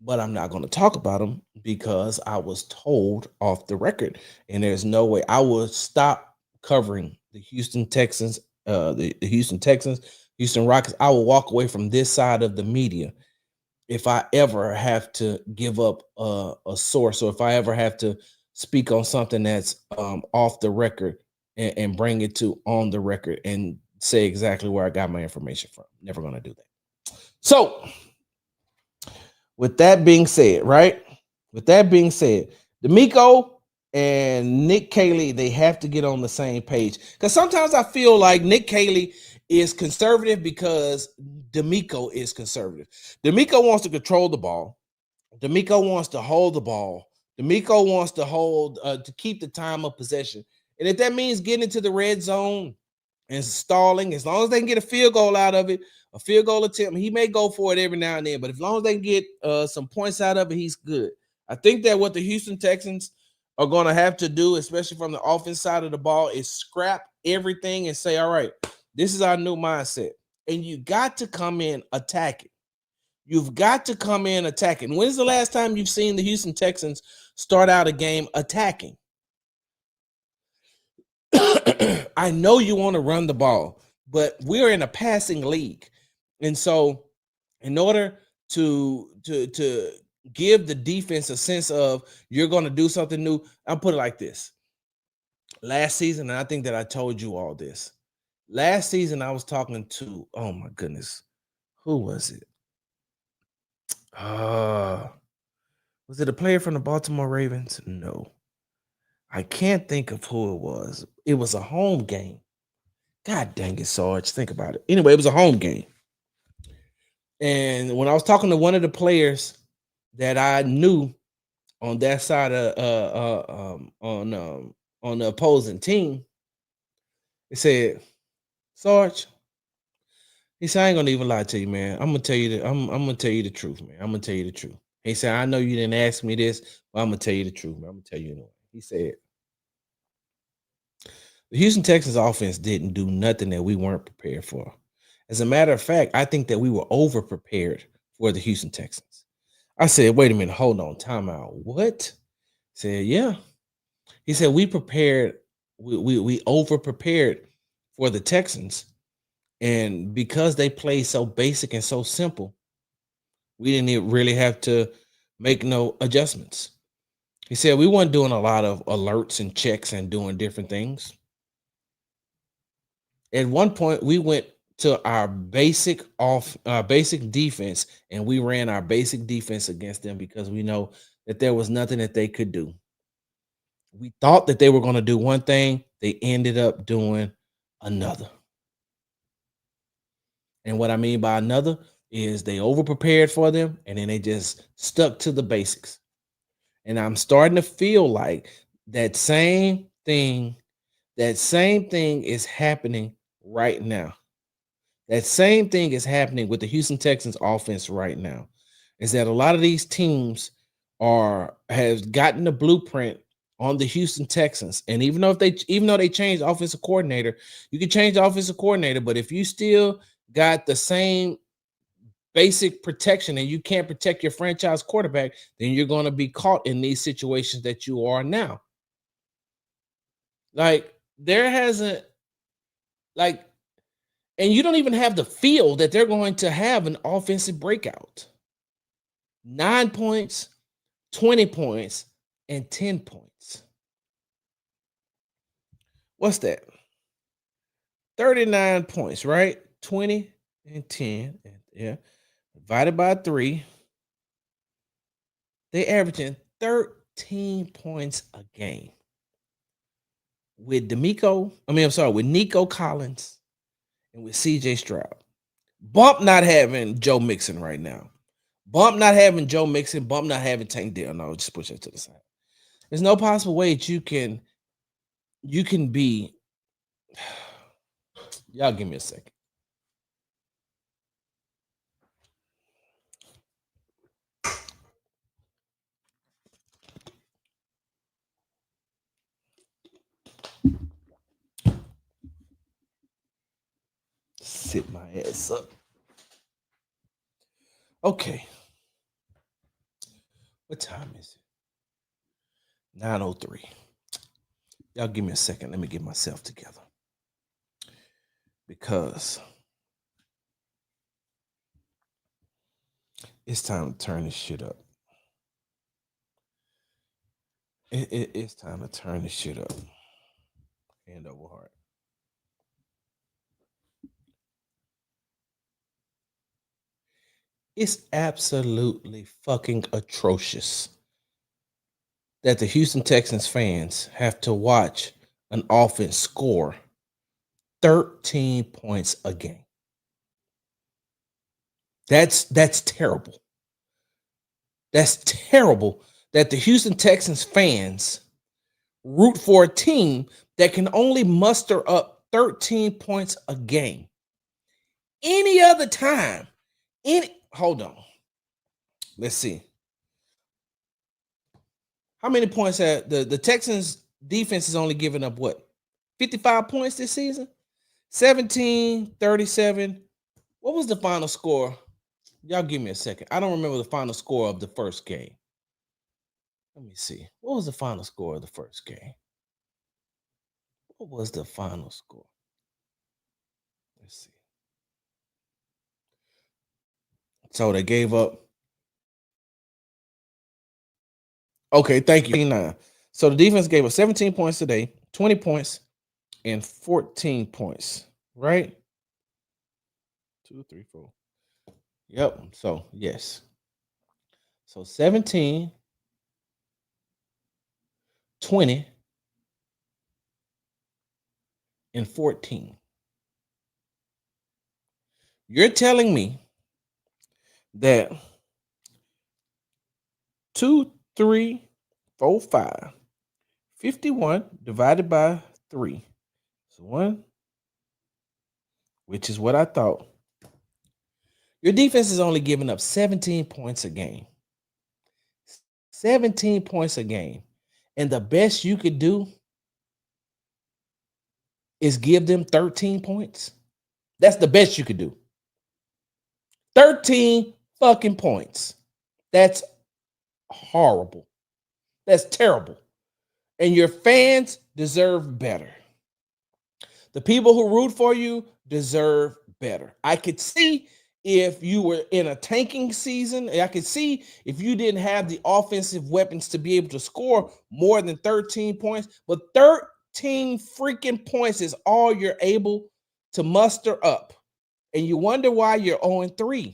But I'm not going to talk about them because I was told off the record. And there's no way I will stop covering the Houston Texans, the Houston Texans, Houston Rockets, I will walk away from this side of the media if I ever have to give up a source, or if I ever have to speak on something that's off the record, and bring it to on the record and say exactly where I got my information from. Never going to do that. So, with that being said, right? With that being said, D'Amico and Nick Caley, they have to get on the same page. Because sometimes I feel like Nick Caley is conservative because D'Amico is conservative. D'Amico wants to control the ball. D'Amico wants to hold the ball. D'Amico wants to hold to keep the time of possession. And if that means getting into the red zone and stalling, as long as they can get a field goal out of it, a field goal attempt, he may go for it every now and then. But as long as they can get some points out of it, he's good. I think that what the Houston Texans are going to have to do, especially from the offense side of the ball, is scrap everything and say, all right, this is our new mindset. And you got to come in attacking. You've got to come in attacking. When's the last time you've seen the Houston Texans start out a game attacking? I know you want to run the ball, but we're in a passing league. And so in order to give the defense a sense of you're going to do something new, I'll put it like this. Last season, and I think that I told you all this. Last season, I was talking to, oh my goodness, who was it? Was it a player from the Baltimore Ravens? No. I can't think of who it was. It was a home game. God dang it, Sarge. Think about it. Anyway, it was a home game. And when I was talking to one of the players that I knew on that side of on the opposing team, he said, Sarge, he said, I ain't gonna even lie to you, man. I'm gonna tell you I'm gonna tell you the truth, man. I'm gonna tell you the truth. He said, I know you didn't ask me this, but I'm gonna tell you the truth, man. I'm gonna tell you anyway. He said, the Houston Texans offense didn't do nothing that we weren't prepared for. As a matter of fact, I think that we were over prepared for the Houston Texans. I said, wait a minute, hold on, time out. What? He said, yeah. He said, we prepared, we over prepared for the Texans. And because they play so basic and so simple, we didn't really have to make no adjustments. He said we weren't doing a lot of alerts and checks and doing different things. At one point, we went to our basic defense, and we ran our basic defense against them because we know that there was nothing that they could do. We thought that they were going to do one thing, they ended up doing another. And what I mean by another is they over prepared for them, and then they just stuck to the basics. And I'm starting to feel like that same thing is happening right now. That same thing is happening with the Houston Texans offense right now. Is that a lot of these teams have gotten the blueprint on the Houston Texans. And even though they changed the offensive coordinator, you can change the offensive coordinator, but if you still got the same basic protection and you can't protect your franchise quarterback, then you're going to be caught in these situations that you are now. Like there hasn't like, and you don't even have the feel that they're going to have an offensive breakout. 9 points, 20 points, and 10 points. What's that? 39 points, right? 20 and 10. Yeah. Divided by 3. They're averaging 13 points a game. With Nico Collins and with CJ Stroud. Bump not having Joe Mixon right now. Bump not having Joe Mixon. Bump not having Tank Dell. No, just push that to the side. There's no possible way that you can be. Y'all give me a second. Sit my ass up. Okay. What time is it? 9:03. Y'all give me a second. Let me get myself together. because it's time to turn this shit up. It's time to turn this shit up. Hand over heart. It's absolutely fucking atrocious that the Houston Texans fans have to watch an offense score 13 points a game. That's terrible. That's terrible that the Houston Texans fans root for a team that can only muster up 13 points a game. Any other time, hold on. Let's see. How many points have the Texans defense has only given up what? 55 points this season? 17, 37. What was the final score? Y'all give me a second. I don't remember the final score of the first game. Let me see. What was the final score of the first game? What was the final score? Let's see. So they gave up. Okay, thank you. 9. So the defense gave up 17 points today, 20 points, and 14 points. Right? 2, 3, 4. Yep. So yes. So 17, 20, and 14. You're telling me that 2, 3, 4, 5, 51 divided by 3 is 1, which is what I thought. Your defense is only giving up 17 points a game. 17 points a game. And the best you could do is give them 13 points. That's the best you could do. 13 fucking points. That's horrible. That's terrible. And your fans deserve better. The people who root for you deserve better. I could see if you were in a tanking season. I could see if you didn't have the offensive weapons to be able to score more than 13 points. But 13 freaking points is all you're able to muster up. And you wonder why you're 0-3.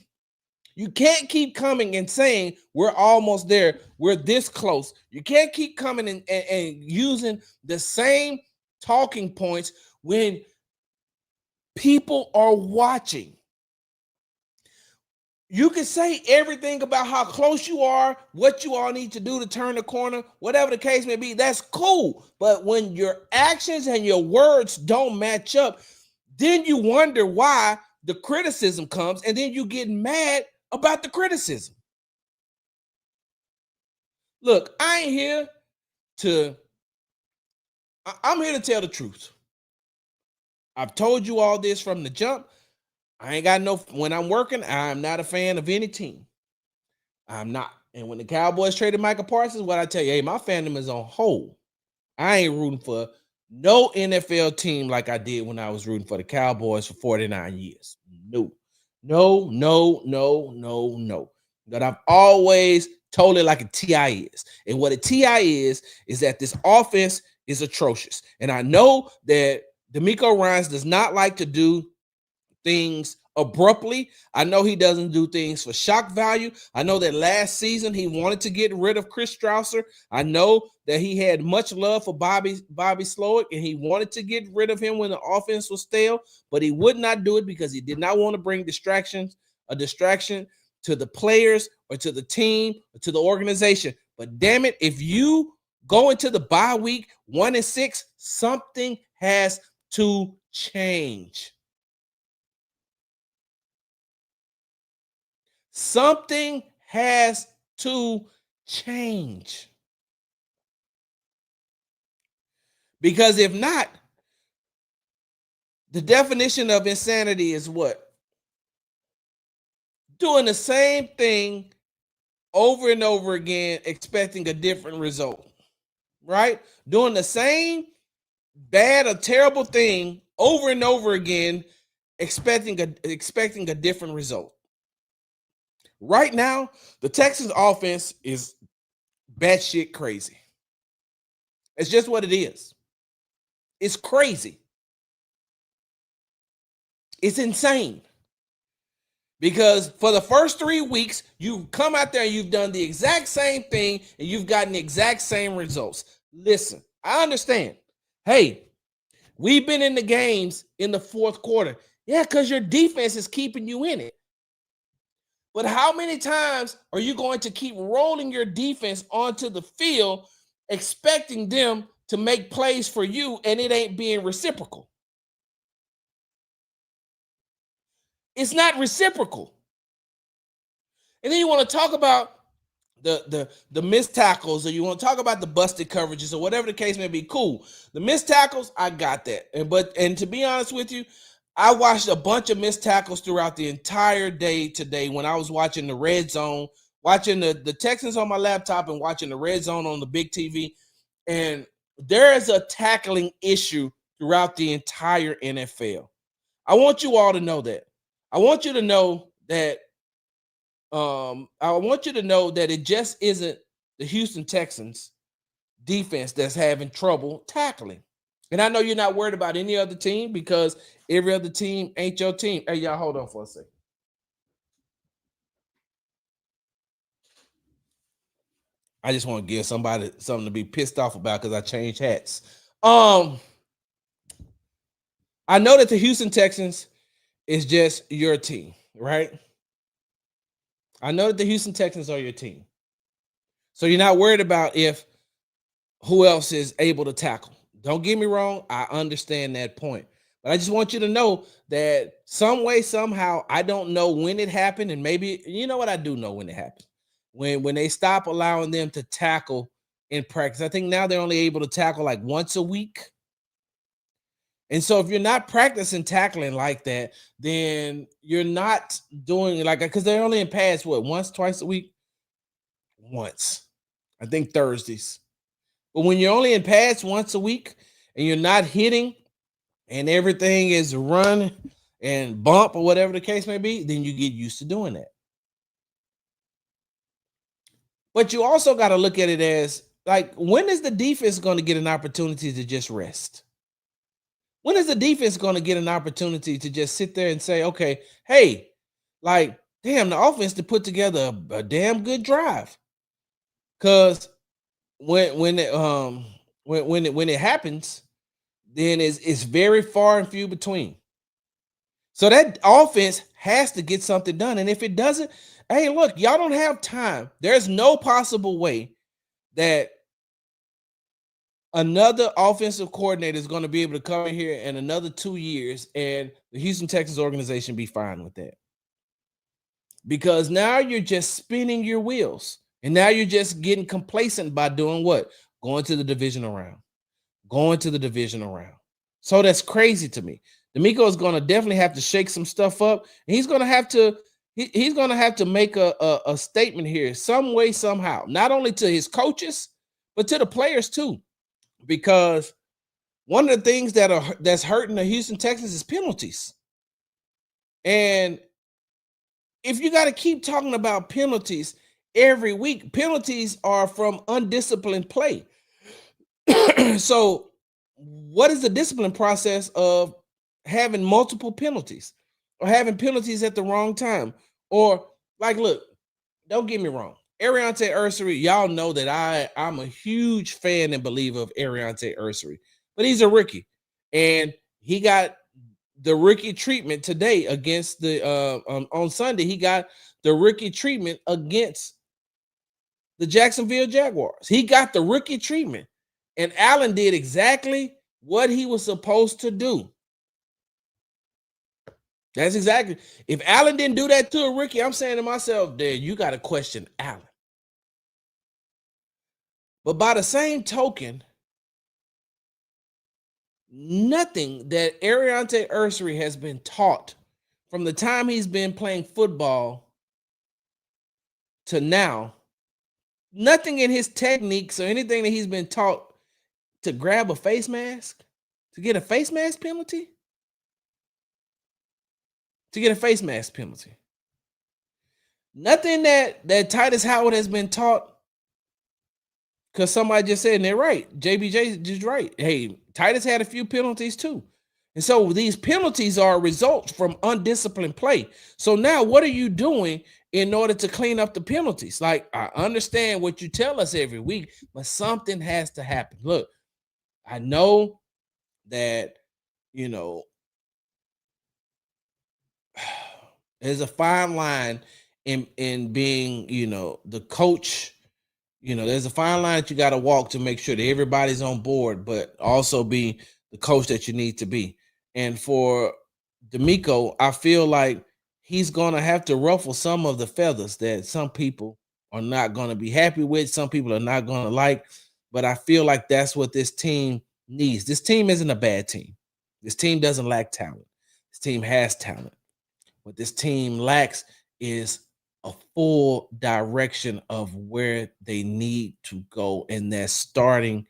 You can't keep coming and saying we're almost there. We're this close. You can't keep coming and using the same talking points when people are watching. You can say everything about how close you are, what you all need to do to turn the corner, whatever the case may be. That's cool. But when your actions and your words don't match up, then you wonder why the criticism comes, and then you get mad about the criticism. Look, I'm here to tell the truth. I've told you all this from the jump. I ain't got when I'm working, I'm not a fan of any team. I'm not. And when the Cowboys traded Michael Parsons, what I tell you, hey, my fandom is on hold. I ain't rooting for no NFL team like I did when I was rooting for the Cowboys for 49 years. No. But I've always told it like a TI is. And what a TI is that this offense is atrocious. And I know that DeMeco Ryans does not like to do things abruptly. I know he doesn't do things for shock value. I know that last season he wanted to get rid of Chris Strausser. I know that he had much love for Bobby Slowick, and he wanted to get rid of him when the offense was stale, but he would not do it because he did not want to bring a distraction to the players or to the team or to the organization. But damn it, if you go into the bye week 1-6, something has to change. Something has to change. Because if not, the definition of insanity is what? Doing the same thing over and over again, expecting a different result, right? Doing the same bad or terrible thing over and over again, expecting a different result. Right now, the Texans offense is batshit crazy. It's just what it is. It's crazy. It's insane. Because for the first 3 weeks, you've come out there and you've done the exact same thing and you've gotten the exact same results. Listen, I understand. Hey, we've been in the games in the fourth quarter. Yeah, because your defense is keeping you in it. But how many times are you going to keep rolling your defense onto the field, expecting them to make plays for you, and it ain't being reciprocal? It's not reciprocal. And then you want to talk about the missed tackles, or you want to talk about the busted coverages, or whatever the case may be. Cool. The missed tackles, I got that. And to be honest with you, I watched a bunch of missed tackles throughout the entire day today when I was watching the red zone, watching the Texans on my laptop and watching the red zone on the big TV. And there is a tackling issue throughout the entire NFL. I want you all to know that. I want you to know that it just isn't the Houston Texans defense that's having trouble tackling. And I know you're not worried about any other team because every other team ain't your team. Hey, y'all, hold on for a second. I just want to give somebody something to be pissed off about because I changed hats. I know that the Houston Texans is just your team, right? I know that the Houston Texans are your team. So you're not worried about if who else is able to tackle. Don't get me wrong. I understand that point. But I just want you to know that some way, somehow, I don't know when it happened. And maybe, you know what? I do know when it happened. When they stop allowing them to tackle in practice. I think now they're only able to tackle like once a week. And so if you're not practicing tackling like that, then you're not doing like, because they're only in pads, what, once, twice a week? Once. I think Thursdays. But when you're only in pads once a week and you're not hitting and everything is run and bump or whatever the case may be, then you get used to doing that. But you also got to look at it as, like, when is the defense going to get an opportunity to just rest? When is the defense going to get an opportunity to just sit there and say, okay, hey, like, damn, the offense to put together a damn good drive? Because when it happens, then it's very far and few between. So that offense has to get something done. And if it doesn't, hey, look, y'all don't have time. There's no possible way that another offensive coordinator is going to be able to come in here in another 2 years and the Houston Texans organization be fine with that. Because now you're just spinning your wheels. And now you're just getting complacent by doing what? Going to the divisional round. So that's crazy to me. D'Amico is going to definitely have to shake some stuff up. And he's going to have to make a statement here some way, somehow, not only to his coaches, but to the players too. Because one of the things that's hurting the Houston Texans is penalties. And if you got to keep talking about penalties every week, penalties are from undisciplined play. So what is the discipline process of having multiple penalties or having penalties at the wrong time? Or, like, look, don't get me wrong. Ariante Ursery, y'all know that I'm a huge fan and believer of Ariante Ursery, but he's a rookie, and he got the rookie treatment today against the on Sunday. He got the rookie treatment against the Jacksonville Jaguars. He got the rookie treatment, and Allen did exactly what he was supposed to do. That's exactly. If Allen didn't do that to a rookie, I'm saying to myself, there, you got to question Allen. But by the same token, nothing that Ariante Ursery has been taught from the time he's been playing football to now, nothing in his techniques or anything that he's been taught to grab a face mask, to get a face mask penalty. to get a face mask penalty. Nothing that Titus Howard has been taught, because somebody just said, and they're right. JBJ just right. Hey, Titus had a few penalties too. And so these penalties are results from undisciplined play. So now what are you doing in order to clean up the penalties? Like, I understand what you tell us every week, but something has to happen. Look, I know that, you know, there's a fine line in being, the coach. There's a fine line that you got to walk to make sure that everybody's on board, but also be the coach that you need to be. And for D'Amico, I feel like he's gonna have to ruffle some of the feathers that some people are not gonna be happy with, some people are not gonna like. But I feel like that's what this team needs. This team isn't a bad team. This team doesn't lack talent. This team has talent. What this team lacks is a full direction of where they need to go. And that's starting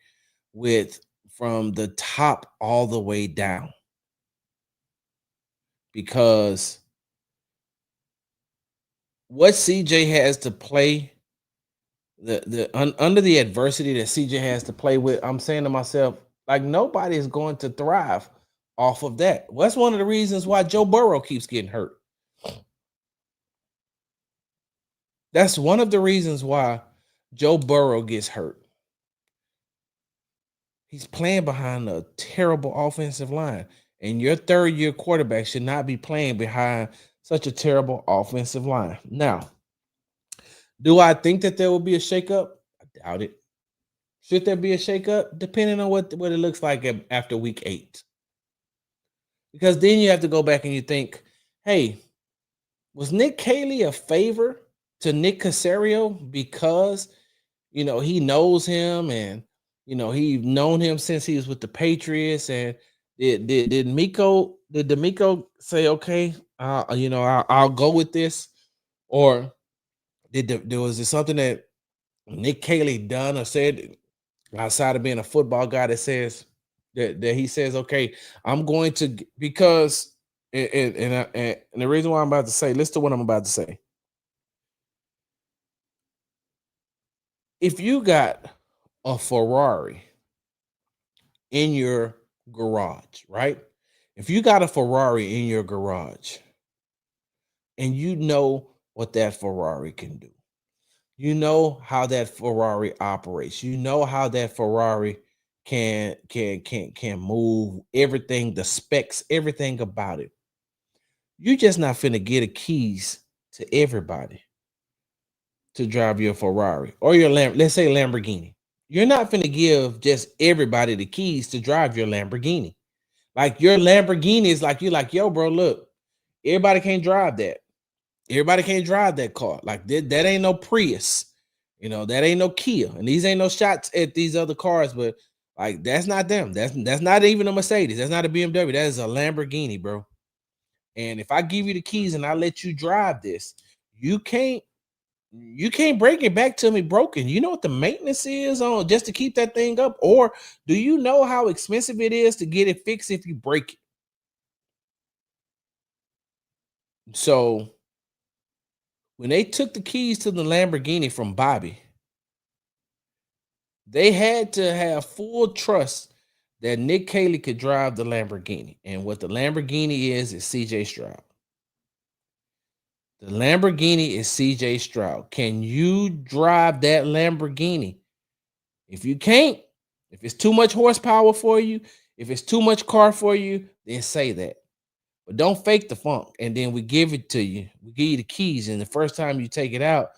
with from the top all the way down. Because what CJ has to play, under the adversity that CJ has to play with, I'm saying to myself, like, nobody is going to thrive off of that. Well, that's one of the reasons why Joe Burrow keeps getting hurt. That's one of the reasons why Joe Burrow gets hurt. He's playing behind a terrible offensive line. And your third-year quarterback should not be playing behind such a terrible offensive line. Now, do I think that there will be a shakeup? I doubt it. Should there be a shakeup? Depending on what it looks like after week 8. Because then you have to go back and you think, hey, was Nick Caley a favor to Nick Caserio because, he knows him and, he's known him since he was with the Patriots? And did D'Amico say, okay, I'll go with this? Or was it something that Nick Caley done or said outside of being a football guy that says that he says, okay, I'm going to, because and the reason why I'm about to say, listen to what I'm about to say. If you got a Ferrari in your garage, right? If you got a Ferrari in your garage and you know what that Ferrari can do, you know how that Ferrari operates, you know how that Ferrari can move everything, the specs, everything about it. You're just not finna get the keys to everybody to drive your Ferrari or your let's say Lamborghini. You're not finna give just everybody the keys to drive your Lamborghini. Like, your Lamborghini is like, you're like, yo, bro, look, everybody can't drive that. Everybody can't drive that car. Like, that ain't no Prius. That ain't no Kia. And these ain't no shots at these other cars, but like, that's not them. That's not even a Mercedes. That's not a BMW. That is a Lamborghini, bro. And if I give you the keys and I let you drive this, you can't bring it back to me broken. You know what the maintenance is on just to keep that thing up? Or do you know how expensive it is to get it fixed if you break it? So when they took the keys to the Lamborghini from Bobby, they had to have full trust that Nick Caley could drive the Lamborghini. And what the Lamborghini is CJ Stroud. The Lamborghini is CJ Stroud. Can you drive that Lamborghini? If you can't, if it's too much horsepower for you, if it's too much car for you, then say that. But don't fake the funk. And then we give it to you. We give you the keys. And the first time you take it out,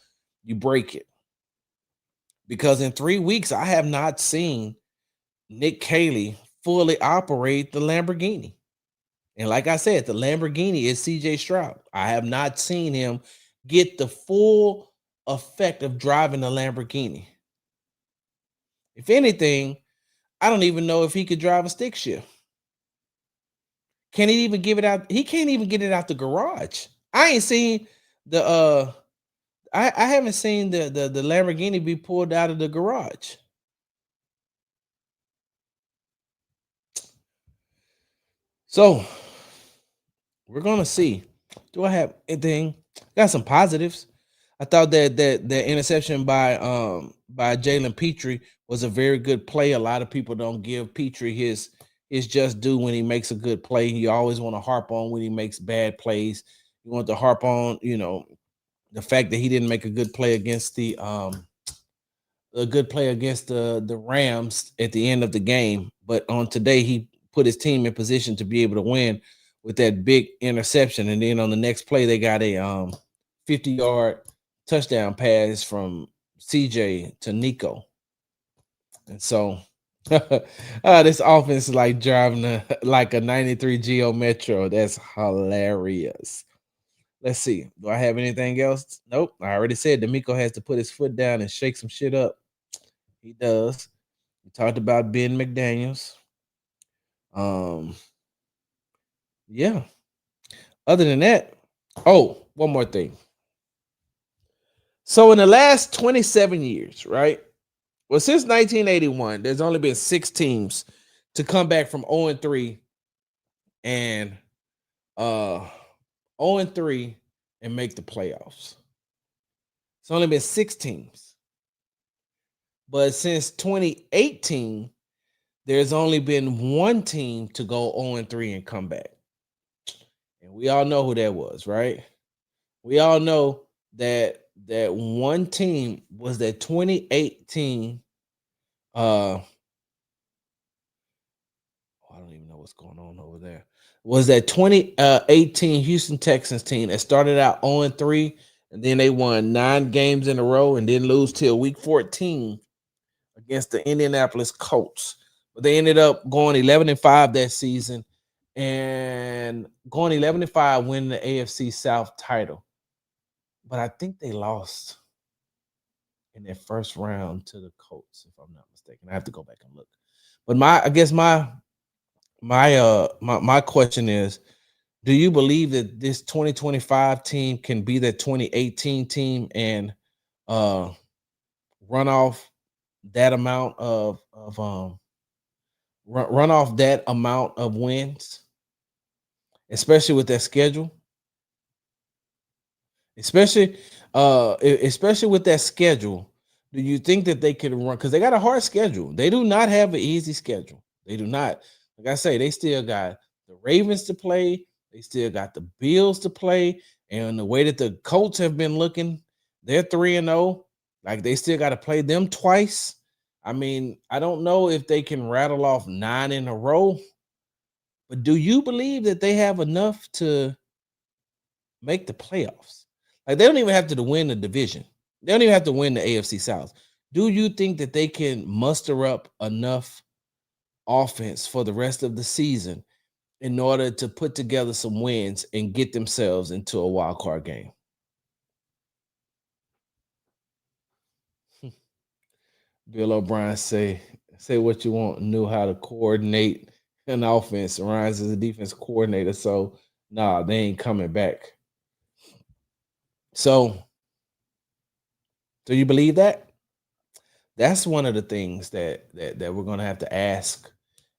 you break it. Because in 3 weeks, I have not seen Nick Caley fully operate the Lamborghini. And like I said, the Lamborghini is CJ Stroud. I have not seen him get the full effect of driving a Lamborghini. If anything, I don't even know if he could drive a stick shift. Can he even give it out? He can't even get it out the garage. I ain't seen the I haven't seen the Lamborghini be pulled out of the garage. So we're gonna see. Do I have anything? Got some positives. I thought that interception by Jalen Petrie was a very good play. A lot of people don't give Petrie his just due when he makes a good play. You always want to harp on when he makes bad plays. You want to harp on, the fact that he didn't make a good play against the Rams at the end of the game. But on today, he put his team in position to be able to win with that big interception. And then on the next play, they got a 50-yard touchdown pass from CJ to Nico. And so this offense is like driving like a 93 Geo Metro. That's hilarious. Let's see. Do I have anything else? Nope. I already said D'Amico has to put his foot down and shake some shit up. He does. We talked about Ben McDaniels. Um, yeah. Other than that, one more thing. So in the last 27 years, right? Well, since 1981, there's only been 6 teams to come back from 0-3 and 0-3 and make the playoffs. It's only been 6 teams. But since 2018, there's only been 1 team to go 0-3 and come back. And we all know who that was, right? We all know that one team was that 2018 I don't even know what's going on over there. Was that 2018 Houston Texans team that started out 0-3 and then they won 9 games in a row and didn't lose till week 14 against the Indianapolis Colts. But they ended up going 11-5 that season and going 11-5, winning the AFC South title. But I think they lost in their first round to the Colts, if I'm not mistaken. I have to go back and look. But my question is, do you believe that this 2025 team can be the 2018 team and run off that amount of run off that amount of wins, especially with that schedule? Especially with that schedule, do you think that they can run? Because they got a hard schedule. They do not have an easy schedule. They do not. Like I say, they still got the Ravens to play. They still got the Bills to play. And the way that the Colts have been looking, they're 3-0. Like they still got to play them twice. I mean, I don't know if they can rattle off 9 in a row, but do you believe that they have enough to make the playoffs? Like they don't even have to win the division. They don't even have to win the AFC South. Do you think that they can muster up enough offense for the rest of the season in order to put together some wins and get themselves into a wild card game? Bill O'Brien say what you want. Knew how to coordinate an offense. Ryan's is a defense coordinator, so nah, they ain't coming back. So, do you believe that? That's one of the things that we're going to have to ask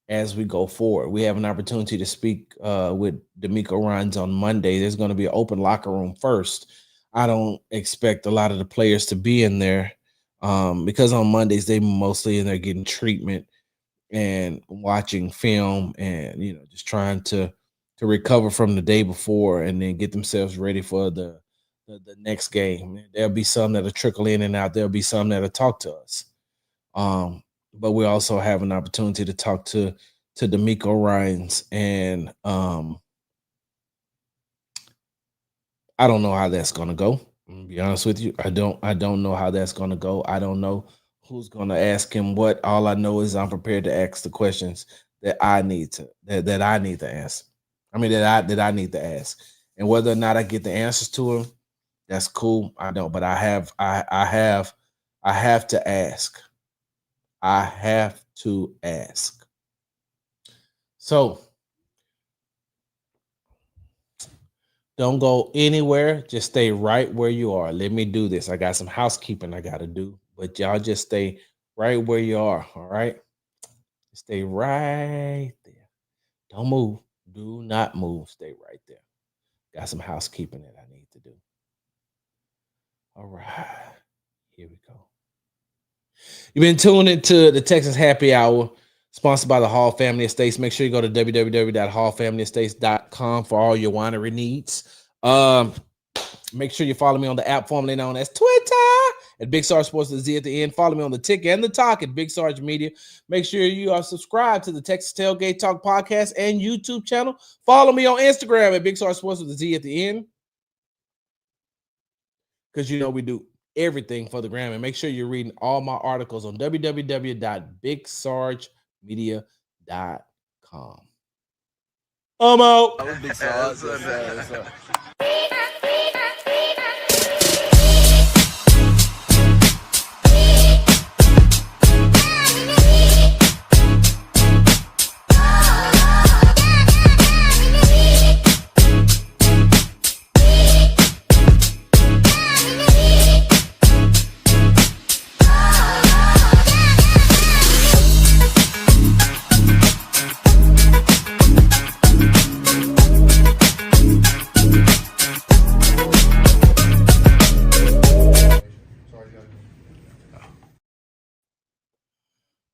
as we go forward. We have an opportunity to speak with D'Amico Ryans on Monday. There's going to be an open locker room first. I don't expect a lot of the players to be in there because on Mondays they mostly in there getting treatment and watching film and just trying to recover from the day before and then get themselves ready for the next game. There'll be some that'll trickle in and out. There'll be some that'll talk to us. But we also have an opportunity to talk to D'Amico Ryans, and I don't know how that's gonna go. I'm gonna be honest with you. I don't know how that's gonna go. I don't know who's gonna ask him what. All I know is I'm prepared to ask the questions that I need to ask. I mean that I need to ask. And whether or not I get the answers to them, that's cool. I don't, but I have to ask. I have to ask. So don't go anywhere. Just stay right where you are. Let me do this. I got some housekeeping I got to do, but y'all just stay right where you are. All right. Stay right there. Don't move. Do not move. Stay right there. Got some housekeeping that I need to do. All right. Here we go. You've been tuned into the Texas Happy Hour, sponsored by the Hall Family Estates. Make sure you go to www.hallfamilyestates.com for all your winery needs. Make sure you follow me on the app formerly known as Twitter at Big Sarge Sports with a Z at the end. Follow me on the Tick and the Talk at Big Sarge Media. Make sure you are subscribed to the Texas Tailgate Talk podcast and YouTube channel. Follow me on Instagram at Big Sarge Sports with a Z at the end. Because you know we do everything for the gram. And make sure you're reading all my articles on www.bigsargemedia.com. I'm out. That was Big Sarge.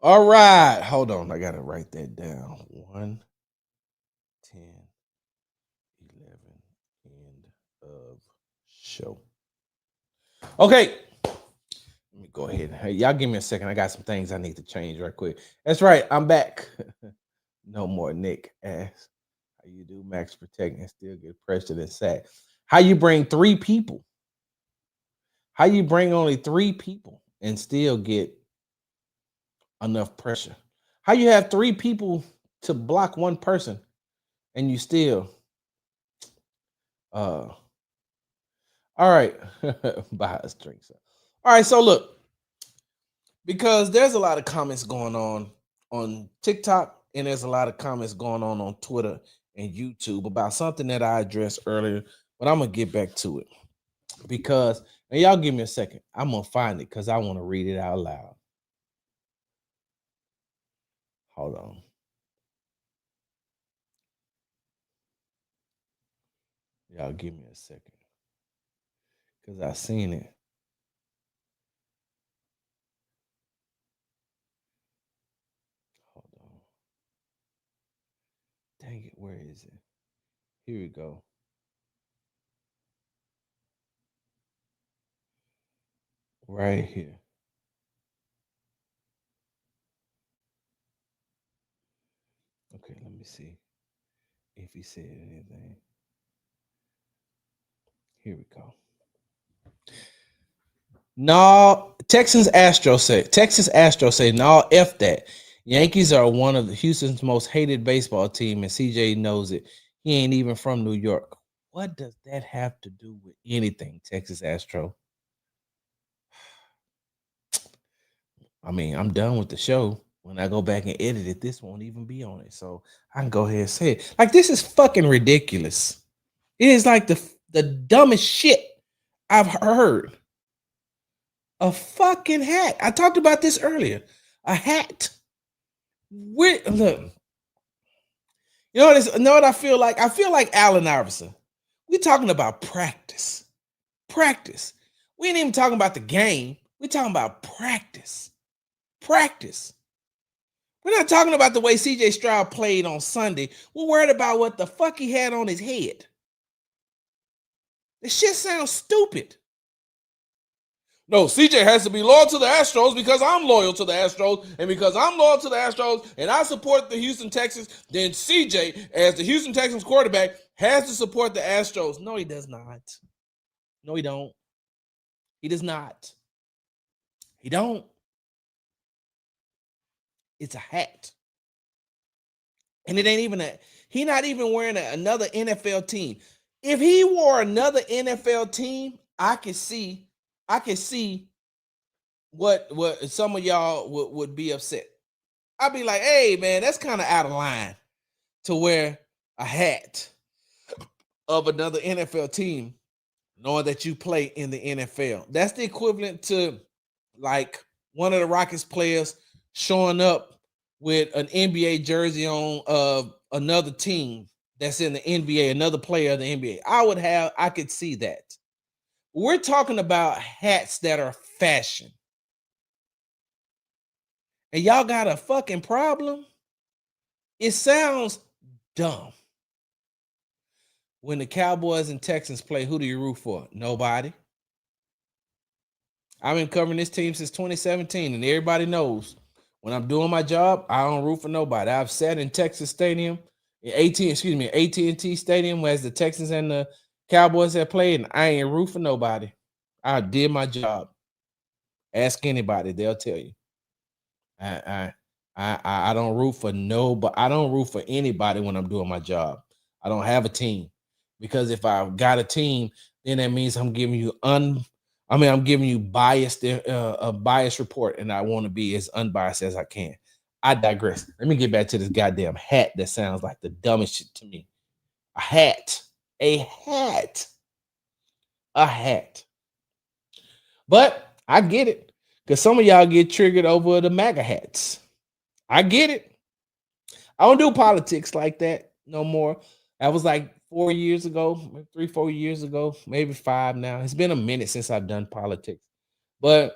All right. Hold on. I got to write that down. 1, 10, 11, end of show. Okay. Let me go ahead. Hey, y'all give me a second. I got some things I need to change right quick. That's right. I'm back. No more Nick asks. How you do max protect and still get pressured and sacked? How you bring 3 people? How you bring only 3 people and still get enough pressure? How you have 3 people to block 1 person and you still all right. Buy us drinks. All right, so look, because there's a lot of comments going on TikTok and there's a lot of comments going on Twitter and YouTube about something that I addressed earlier, but I'm gonna get back to it because, and y'all give me a second, I'm gonna find it because I want to read it out loud. Hold on. Y'all give me a second. Because I seen it. Hold on. Dang it, where is it? Here we go. Right here. Okay, let me see if he said anything. Here we go. No, Texas Astros say, no, F that. Yankees are one of the Houston's most hated baseball team, and CJ knows it. He ain't even from New York. What does that have to do with anything, Texas Astro? I mean, I'm done with the show. When I go back and edit it, this won't even be on it. So I can go ahead and say it. Like, this is fucking ridiculous. It is like the dumbest shit I've heard. A fucking hat. I talked about this earlier. A hat. Look. You know what I feel like? I feel like Allen Iverson. We're talking about practice. Practice. We ain't even talking about the game. We're talking about practice. Practice. We're not talking about the way CJ Stroud played on Sunday. We're worried about what the fuck he had on his head. This shit sounds stupid. No, CJ has to be loyal to the Astros because I'm loyal to the Astros. And because I'm loyal to the Astros and I support the Houston Texans, then CJ, as the Houston Texans quarterback, has to support the Astros. No, he does not. No, he don't. He does not. He don't. It's a hat. And it ain't even he not even wearing another NFL team. If he wore another NFL team, I could see what some of y'all would be upset. I'd be like, hey man, that's kind of out of line to wear a hat of another NFL team, knowing that you play in the NFL. That's the equivalent to like one of the Rockets players showing up with an NBA jersey on of another team that's in the NBA, another player of the NBA. I could see that. We're talking about hats that are fashion. And y'all got a fucking problem? It sounds dumb. When the Cowboys and Texans play, who do you root for? Nobody. I've been covering this team since 2017, and everybody knows when I'm doing my job, I don't root for nobody. I've sat in Texas Stadium, AT&T Stadium, as the Texans and the Cowboys have played, and I ain't root for nobody. I did my job. Ask anybody, they'll tell you. I don't root for nobody. I don't root for anybody when I'm doing my job. I don't have a team, because if I've got a team, then that means I'm giving you I'm giving you a biased report, and I want to be as unbiased as I can. I digress. Let me get back to this goddamn hat that sounds like the dumbest shit to me. A hat, a hat, a hat. But I get it, because some of y'all get triggered over the MAGA hats. I get it. I don't do politics like that no more. That was like 4 years ago, 3, 4 years ago, maybe 5 now. It's been a minute since I've done politics. But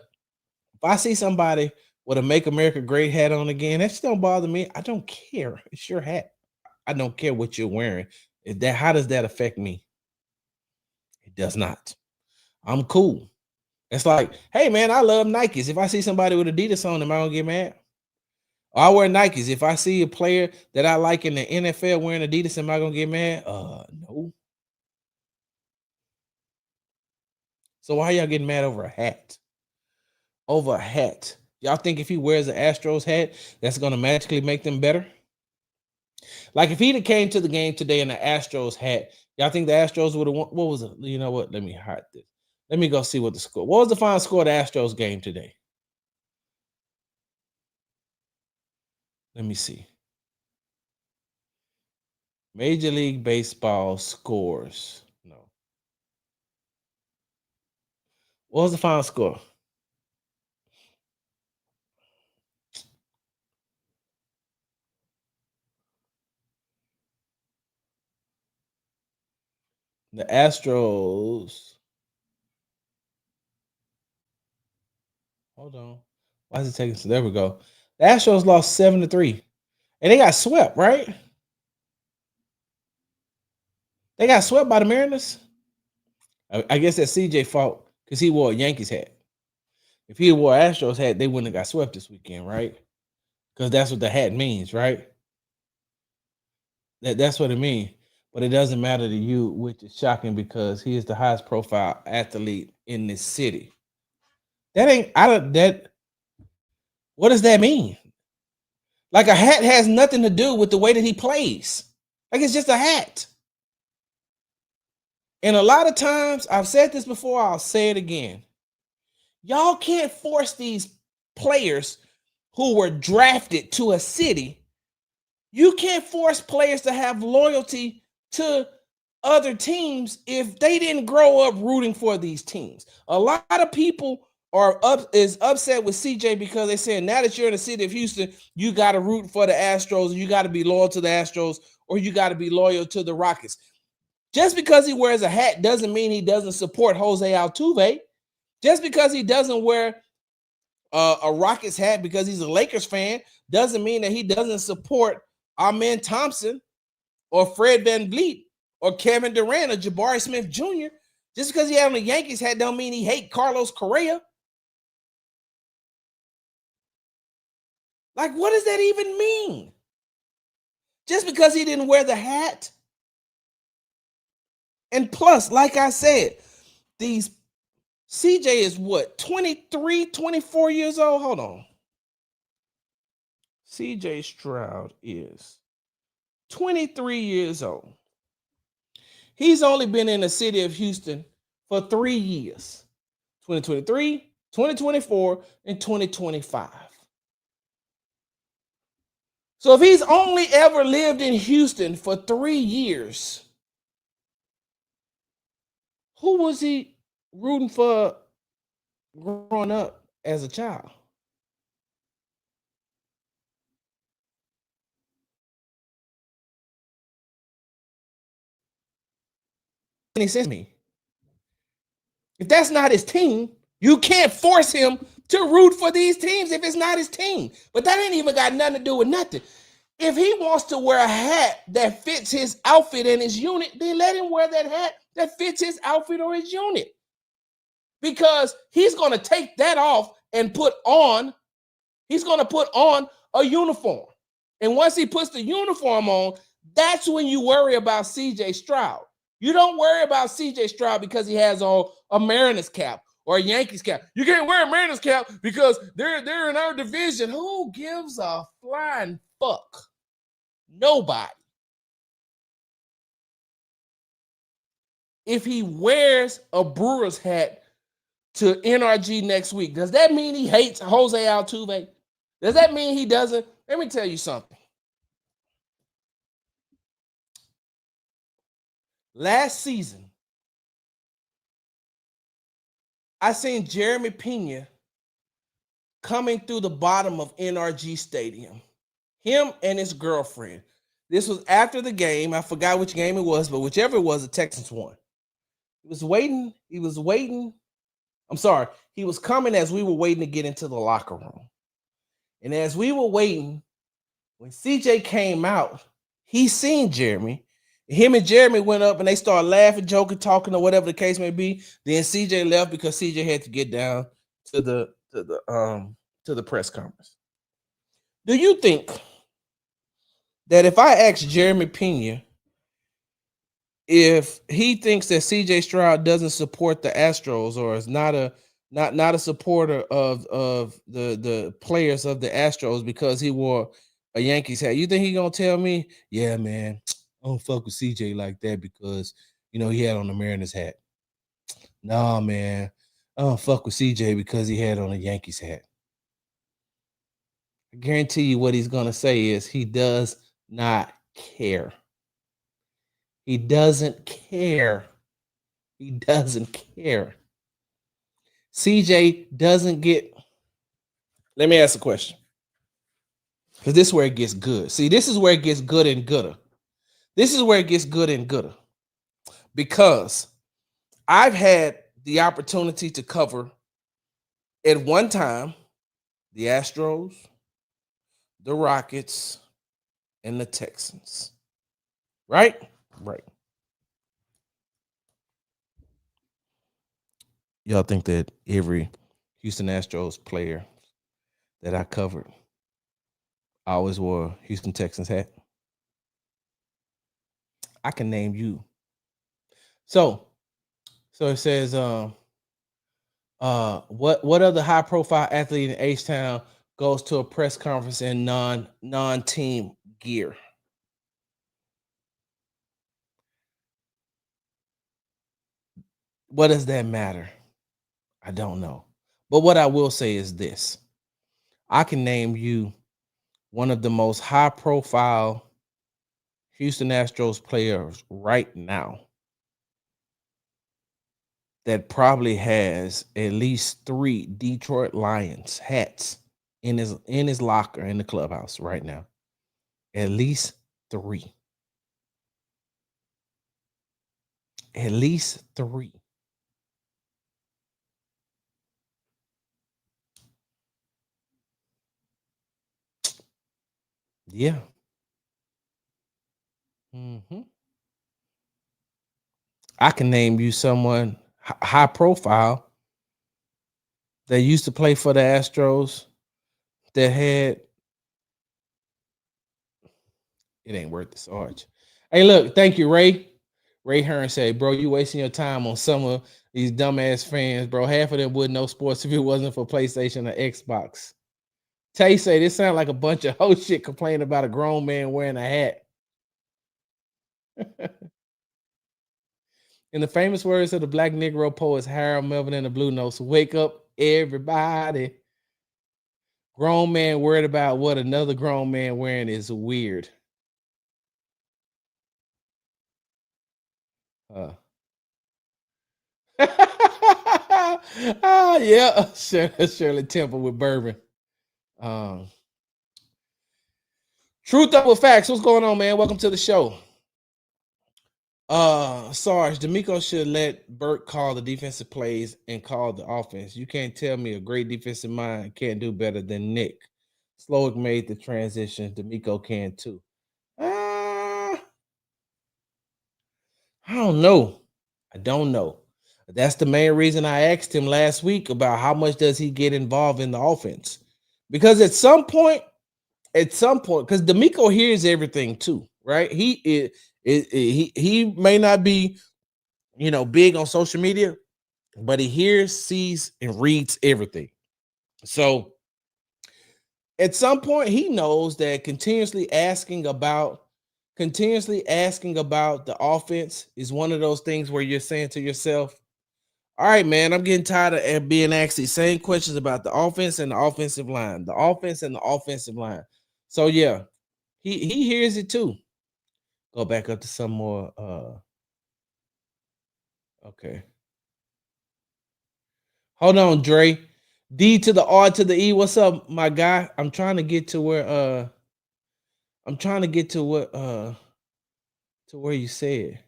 if I see somebody with a Make America Great hat on again, that just don't bother me. I don't care. It's your hat. I don't care what you're wearing. How does that affect me? It does not. I'm cool. It's like, hey man, I love Nikes. If I see somebody with Adidas on them, I don't get mad. I wear Nikes. If I see a player that I like in the NFL wearing Adidas, am I gonna get mad? No. So why y'all getting mad over a hat? Over a hat. Y'all think if he wears an Astros hat, that's gonna magically make them better? Like if he'd have came to the game today in the Astros hat, y'all think the Astros would have won? What was it? You know what? Let me hide this. Let me go see what the score. What was the final score of the Astros game today? Let me see. Major League Baseball scores. No. What was the final score? The Astros. Hold on. Why is it taking so? There we go. The Astros lost 7-3. And they got swept, right? They got swept by the Mariners. I guess that's CJ fault because he wore a Yankees hat. If he wore Astros hat, they wouldn't have got swept this weekend, right? Because that's what the hat means, right? That's what it means. But it doesn't matter to you, which is shocking because he is the highest profile athlete in this city. That ain't I don't that what does that mean? Like a hat has nothing to do with the way that he plays. Like it's just a hat. And a lot of times, I've said this before, I'll say it again. Y'all can't force these players who were drafted to a city. You can't force players to have loyalty to other teams if they didn't grow up rooting for these teams. A lot of people is upset with CJ because they saying now that you're in the city of Houston, you got to root for the Astros, you got to be loyal to the Astros, or you got to be loyal to the Rockets. Just because he wears a hat doesn't mean he doesn't support Jose Altuve. Just because he doesn't wear a Rockets hat because he's a Lakers fan doesn't mean that he doesn't support Amen Thompson or Fred VanVleet or Kevin Durant or Jabari Smith Jr. Just because he has on a Yankees hat don't mean he hates Carlos Correa. Like, what does that even mean? Just because he didn't wear the hat? And plus, like I said, these CJ is what, 23, 24 years old? Hold on. CJ Stroud is 23 years old. He's only been in the city of Houston for 3 years. 2023, 2024, and 2025. So if he's only ever lived in Houston for 3 years, who was he rooting for growing up as a child? any sense to me. If that's not his team, you can't force him to root for these teams if it's not his team. But that ain't even got nothing to do with nothing. If he wants to wear a hat that fits his outfit and his unit, then let him wear that hat that fits his outfit or his unit. Because he's going to take that off and put on a uniform. And once he puts the uniform on, that's when you worry about CJ Stroud. You don't worry about CJ Stroud because he has on a Mariners cap or a Yankees cap. You can't wear a Mariners cap because they're in our division. Who gives a flying fuck? Nobody. If he wears a Brewers hat to NRG next week, does that mean he hates Jose Altuve? Does that mean he doesn't? Let me tell you something. Last season, I seen Jeremy Pena coming through the bottom of NRG Stadium. Him and his girlfriend. This was after the game. I forgot which game it was, but whichever it was, the Texans won. He was waiting. I'm sorry. He was coming as we were waiting to get into the locker room. And as we were waiting, when CJ came out, he seen Jeremy. Him and Jeremy went up and they started laughing, joking, talking, or whatever the case may be. Then CJ left because CJ had to get down to the press conference. Do you think that if I ask Jeremy Pena if he thinks that CJ Stroud doesn't support the Astros or is not a supporter of the players of the Astros because he wore a Yankees hat, you think he gonna tell me, yeah, man, I don't fuck with CJ like that because he had on a Mariners hat? Nah, man, I don't fuck with CJ because he had on a Yankees hat. I guarantee you what he's gonna say is he does not care. He doesn't care. He doesn't care. CJ doesn't get. Let me ask a question. Because this is where it gets good. See, this is where it gets good and gooder. This is where it gets good and gooder. Because I've had the opportunity to cover at one time the Astros, the Rockets, and the Texans. Right? Right. Y'all think that every Houston Astros player that I covered always wore a Houston Texans hat? I can name you. So it says, what other high profile athlete in H-Town goes to a press conference in non-team gear? What does that matter? I don't know. But what I will say is this. I can name you one of the most high profile Houston Astros players right now that probably has at least 3 Detroit Lions hats in his locker in the clubhouse right now. At least 3. At least 3. Yeah. I can name you someone high profile that used to play for the Astros that had. It ain't worth the Sarge. Hey, look, thank you, Ray. Ray Hearn said, bro, you wasting your time on some of these dumbass fans, bro. Half of them wouldn't know sports if it wasn't for PlayStation or Xbox. Tay say this sounds like a bunch of hoe shit complaining about a grown man wearing a hat. In the famous words of the Black Negro poets Harold Melvin and the Blue Notes, wake up, everybody. Grown man worried about what another grown man wearing is weird. Yeah, Shirley Temple with bourbon. Truth Over Facts. What's going on, man? Welcome to the show. Sarge, D'Amico should let Burt call the defensive plays and call the offense. You can't tell me a great defensive mind can't do better than Nick. Slowick made the transition. D'Amico can too. I don't know. I don't know. That's the main reason I asked him last week about how much does he get involved in the offense. Because at some point, because D'Amico hears everything too, right? He may not be, big on social media, but he hears, sees, and reads everything. So at some point, he knows that continuously asking about the offense is one of those things where you're saying to yourself, all right, man, I'm getting tired of being asked these same questions about the offense and the offensive line, the offense and the offensive line. So yeah, he hears it too. Go back up to some more. Okay. Hold on, Dre. D to the R to the E. What's up, my guy? I'm trying to get to where I'm trying to get to what to where you said.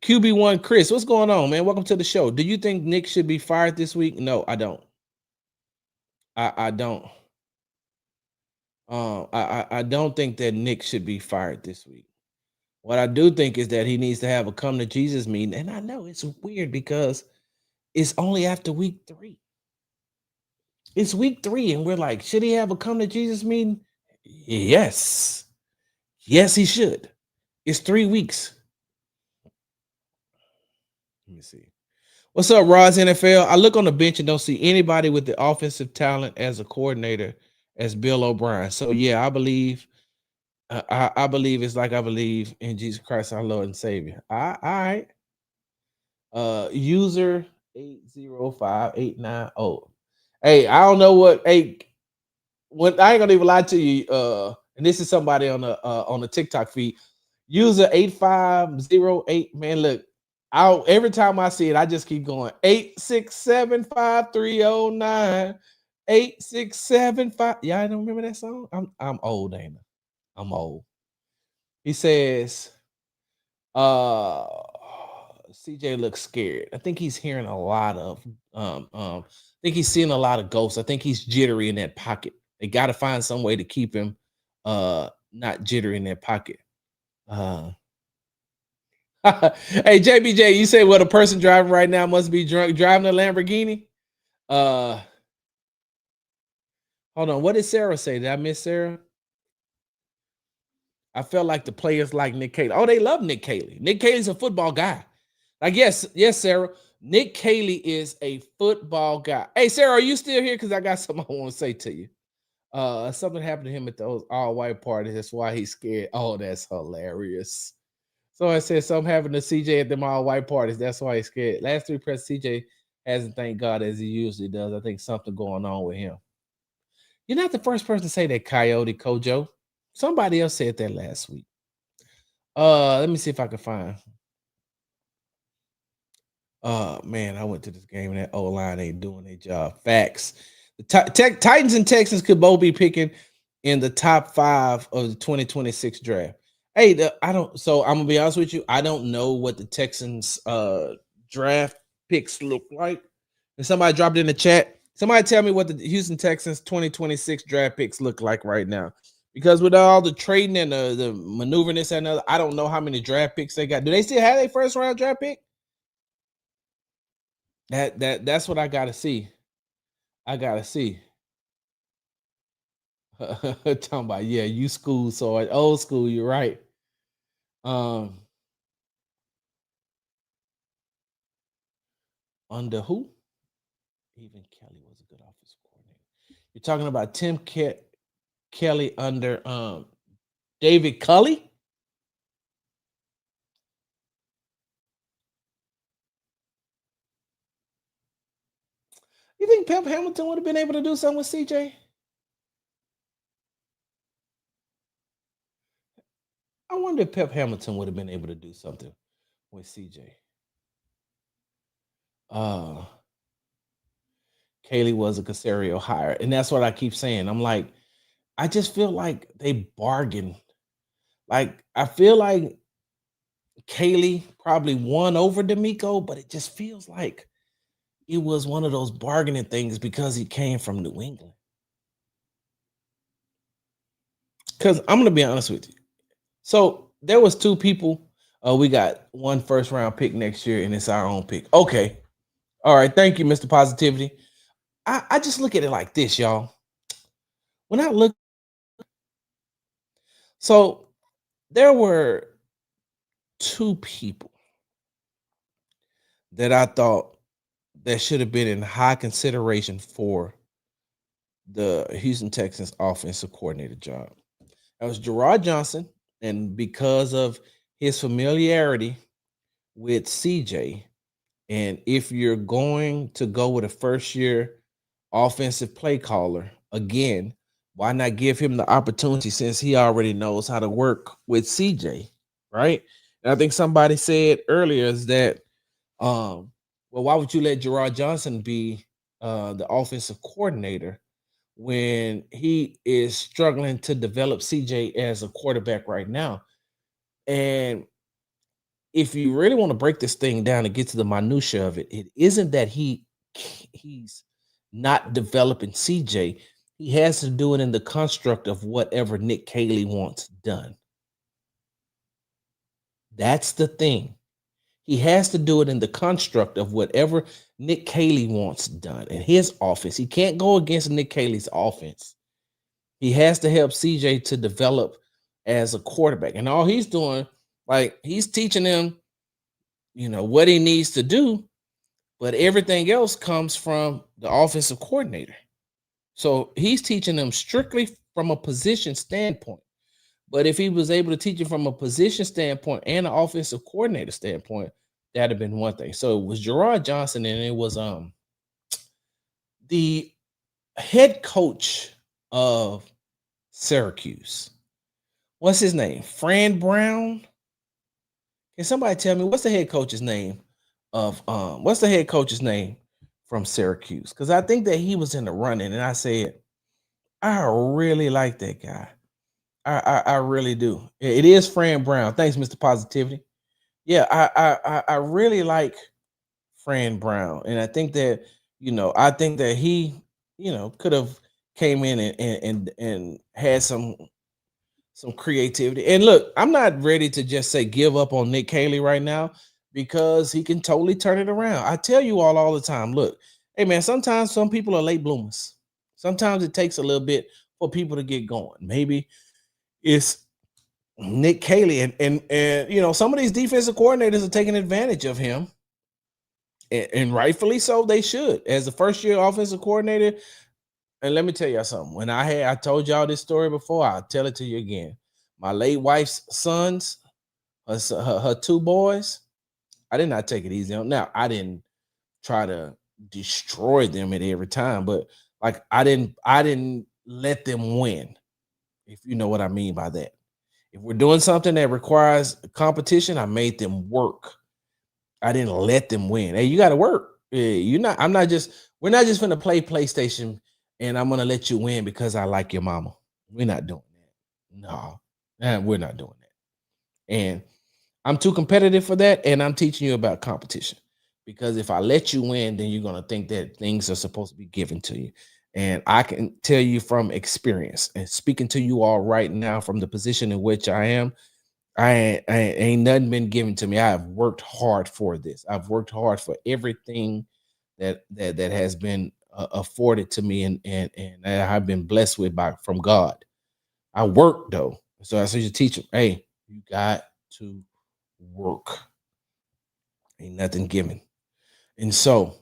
QB1 Chris, what's going on, man? Welcome to the show. Do you think Nick should be fired this week? No, I don't. I don't. I don't think that Nick should be fired this week. What I do think is that he needs to have a come to Jesus meeting. And I know it's weird because it's only after week 3. It's week 3, and we're like, should he have a come to Jesus meeting? Yes. Yes, he should. It's 3 weeks. Let me see. What's up, Roz NFL? I look on the bench and don't see anybody with the offensive talent as a coordinator as Bill O'Brien. So yeah, I believe I believe it's like I believe in Jesus Christ, our Lord and Savior. All right. User 805890. Hey, I don't know what. Hey, when I ain't gonna even lie to you. And this is somebody on the TikTok feed. User 8508. Man, look, every time I see it, I just keep going. 8675309. 8675. Y'all don't remember that song? I'm old, ain't I? I'm old. He says, CJ looks scared. I think he's hearing a lot of I think he's seeing a lot of ghosts. I think he's jittery in that pocket. They got to find some way to keep him not jittery in that pocket. Hey JBJ, you say what a person driving right now must be drunk driving a Lamborghini? Hold on. What did Sarah say? Did I miss Sarah? I felt like the players like Nick Caley. Oh, they love Nick Caley. Nick Caley's a football guy. Like, yes, Sarah. Nick Caley is a football guy. Hey, Sarah, are you still here? Because I got something I want to say to you. Something happened to him at those all-white parties. That's why he's scared. Oh, that's hilarious. So I said something happened to CJ at them all-white parties. That's why he's scared. Last 3 press, CJ hasn't thanked God as he usually does. I think something going on with him. You're not the first person to say that, Coyote Kojo. Somebody else said that last week. Let me see if I can find. Man, I went to this game and that O-line ain't doing their job. Facts. The Titans and Texans could both be picking in the top 5 of the 2026 draft. Hey, I'm gonna be honest with you. I don't know what the Texans draft picks look like. And somebody dropped it in the chat. Somebody tell me what the Houston Texans 2026 draft picks look like right now. Because with all the trading and the maneuvering this and other, I don't know how many draft picks they got. Do they still have their first round draft pick? That's what I gotta see. I gotta see. Talking about, yeah, you school, so old school, you're right. Under who? Even Kelly was a good offensive coordinator. You're talking about Tim Kelly under David Culley? You think Pep Hamilton would have been able to do something with CJ? I wonder if Pep Hamilton would have been able to do something with CJ. Kaylee was a Casario hire, and that's what I keep saying. I'm like, I just feel like they bargained. Like I feel like Caley probably won over D'Amico, but it just feels like it was one of those bargaining things because he came from New England. Because I'm gonna be honest with you. So there was two people. We got one first round pick next year, and it's our own pick. Okay. All right. Thank you, Mr. Positivity. I just look at it like this, y'all. When I look, so there were two people that I thought that should have been in high consideration for the Houston Texans offensive coordinator job. That was Gerard Johnson, and because of his familiarity with CJ, and if you're going to go with a first year offensive play caller, again, why not give him the opportunity since he already knows how to work with CJ, right? And I think somebody said earlier is that, well, why would you let Gerard Johnson be the offensive coordinator when he is struggling to develop CJ as a quarterback right now? And if you really want to break this thing down and get to the minutia of it, it isn't that he's not developing CJ. He has to do it in the construct of whatever Nick Caley wants done. That's the thing. He has to do it in the construct of whatever Nick Caley wants done in his offense. He can't go against Nick Caley's offense. He has to help CJ to develop as a quarterback. And all he's doing, like he's teaching him, what he needs to do, but everything else comes from the offensive coordinator. So he's teaching them strictly from a position standpoint. But if he was able to teach it from a position standpoint and an offensive coordinator standpoint, that'd have been one thing. So it was Gerard Johnson, and it was the head coach of Syracuse. What's his name? Fran Brown. Can somebody tell me what's the head coach's name what's the head coach's name from Syracuse? Because I think that he was in the running, and I said, I really like that guy. I really do. It is Fran Brown. Thanks, Mr. Positivity. Yeah, I really like Fran Brown, and I think that he could have came in and had some creativity. And look, I'm not ready to just say give up on Nick Caley right now because he can totally turn it around. I tell you all the time, look, hey man, sometimes some people are late bloomers. Sometimes it takes a little bit for people to get going. Maybe it's Nick Caley and some of these defensive coordinators are taking advantage of him. And rightfully so, they should. As a first year offensive coordinator, and let me tell y'all something. When I told y'all this story before, I'll tell it to you again. My late wife's sons, her two boys, I did not take it easy on. Now, I didn't try to destroy them at every time, but like I didn't let them win, if you know what I mean by that. If we're doing something that requires competition, I made them work. I didn't let them win. Hey, you got to work. We're not just going to play PlayStation and I'm going to let you win because I like your mama. We're not doing that. No, we're not doing that. And I'm too competitive for that. And I'm teaching you about competition because if I let you win, then you're going to think that things are supposed to be given to you. And I can tell you from experience and speaking to you all right now from the position in which I am, I ain't nothing been given to me. I have worked hard for this. I've worked hard for everything that has been afforded to me and I've been blessed with from God. I work though. So I said to teach them, hey, you got to work. Ain't nothing given. And so,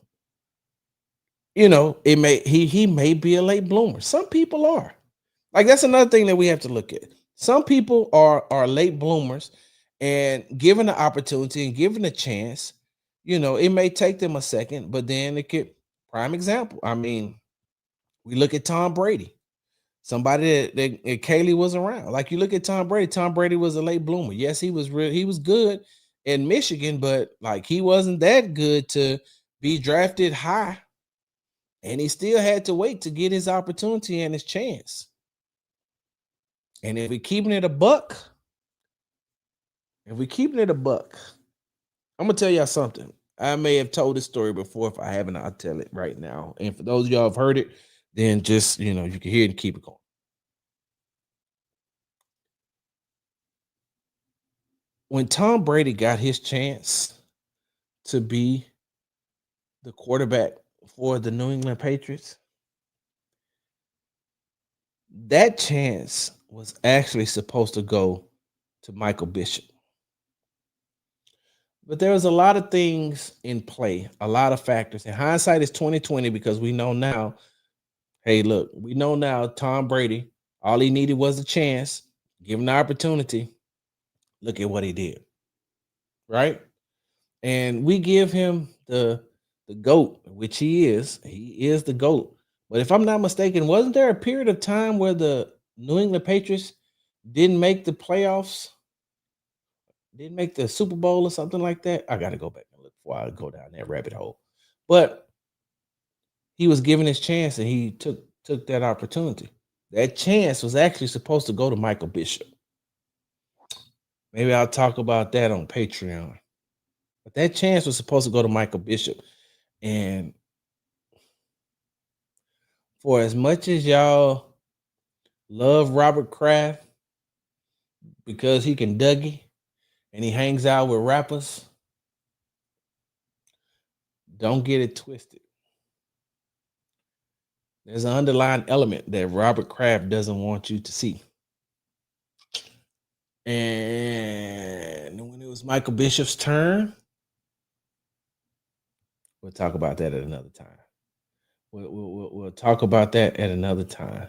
it may he may be a late bloomer. Some people are. Like that's another thing that we have to look at. Some people are late bloomers, and given the opportunity and given a chance, it may take them a second, but then it could. Prime example. I mean, we look at Tom Brady, somebody that Caley was around. Like you look at Tom Brady. Tom Brady was a late bloomer. Yes, he was real. He was good in Michigan, but like he wasn't that good to be drafted high, and he still had to wait to get his opportunity and his chance. And if we're keeping it a buck, if we keeping it a buck, I'm gonna tell y'all something. I may have told this story before. If I haven't, I'll tell it right now. And for those of y'all who've heard it, then just you can hear it and keep it going. When Tom Brady got his chance to be the quarterback for the New England Patriots, that chance was actually supposed to go to Michael Bishop. But there was a lot of things in play, a lot of factors. And hindsight is 2020 because we know now, hey, look, we know now Tom Brady, all he needed was a chance, give him the opportunity. Look at what he did. Right? And we give him the GOAT, which he is. He is the GOAT. But if I'm not mistaken, wasn't there a period of time where the New England Patriots didn't make the playoffs? Didn't make the Super Bowl or something like that? I got to go back and look before I go down that rabbit hole. But he was given his chance and he took that opportunity. That chance was actually supposed to go to Michael Bishop. Maybe I'll talk about that on Patreon. But that chance was supposed to go to Michael Bishop. And for as much as y'all love Robert Kraft because he can Dougie and he hangs out with rappers, don't get it twisted. There's an underlying element that Robert Kraft doesn't want you to see. And when it was Michael Bishop's turn, we'll talk about that at another time. We'll talk about that at another time.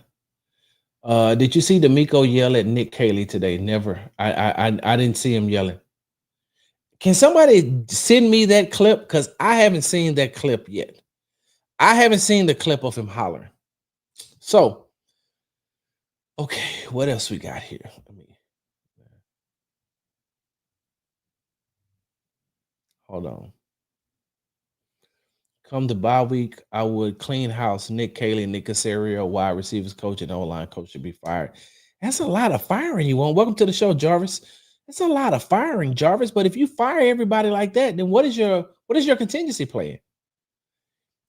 Did you see D'Amico yell at Nick Caley today? Never. I didn't see him yelling. Can somebody send me that clip? Because I haven't seen that clip yet. I haven't seen the clip of him hollering. So, okay, what else we got here? Hold on. Come to bye week, I would clean house. Nick Caley, Nick Caserio, wide receivers coach and O-line coach should be fired. That's a lot of firing you want. Welcome to the show, Jarvis. That's a lot of firing, Jarvis. But if you fire everybody like that, then what is your contingency plan?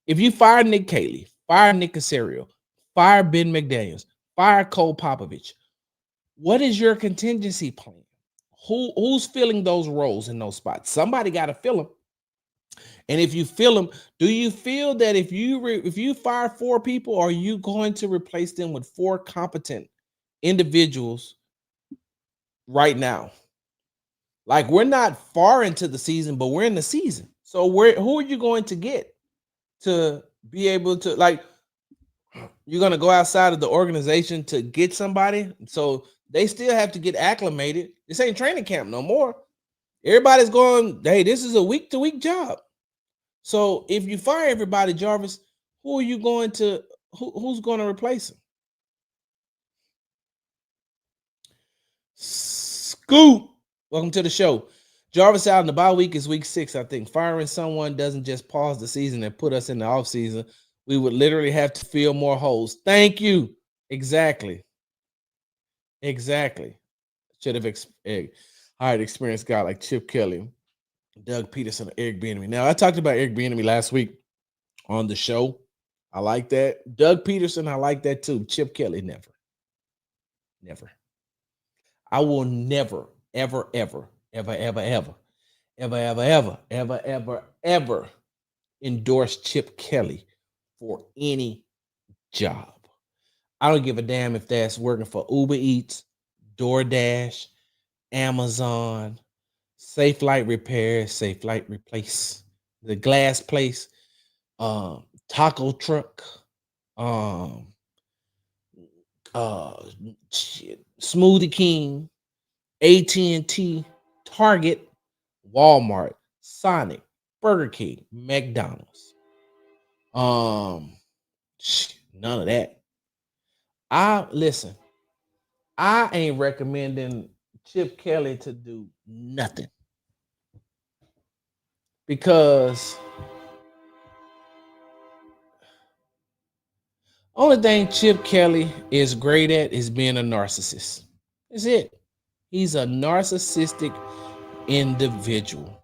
If you fire Nick Caley, fire Nick Caserio, fire Ben McDaniels, fire Cole Popovich, what is your contingency plan? Who's filling those roles in those spots? Somebody got to fill them. And if you fill them, do you feel that if you fire 4 people, are you going to replace them with 4 competent individuals right now? Like, we're not far into the season, but we're in the season. So who are you going to get to be able to, like, you're going to go outside of the organization to get somebody? So they still have to get acclimated. This ain't training camp no more. Everybody's going, hey, this is a week-to-week job. So if you fire everybody, Jarvis, who's going to replace him? Scoop, welcome to the show. Jarvis out in the bye week is week 6, I think. Firing someone doesn't just pause the season and put us in the off season. We would literally have to fill more holes. Thank you. Exactly. Should have hired experienced guy like Chip Kelly, Doug Peterson, or Eric Bieniemy. Now, I talked about Eric Bieniemy last week on the show. I like that. Doug Peterson, I like that too. Chip Kelly, never. I will never, ever endorse Chip Kelly for any job. I don't give a damn if that's working for Uber Eats, DoorDash, Amazon, Safe Light Repair, Safe Light Replace, the glass place, taco truck, Smoothie King, AT&T, Target, Walmart, Sonic, Burger King, McDonald's. None of that. I ain't recommending Chip Kelly to do nothing. Because only thing Chip Kelly is great at is being a narcissist. That's it. He's a narcissistic individual.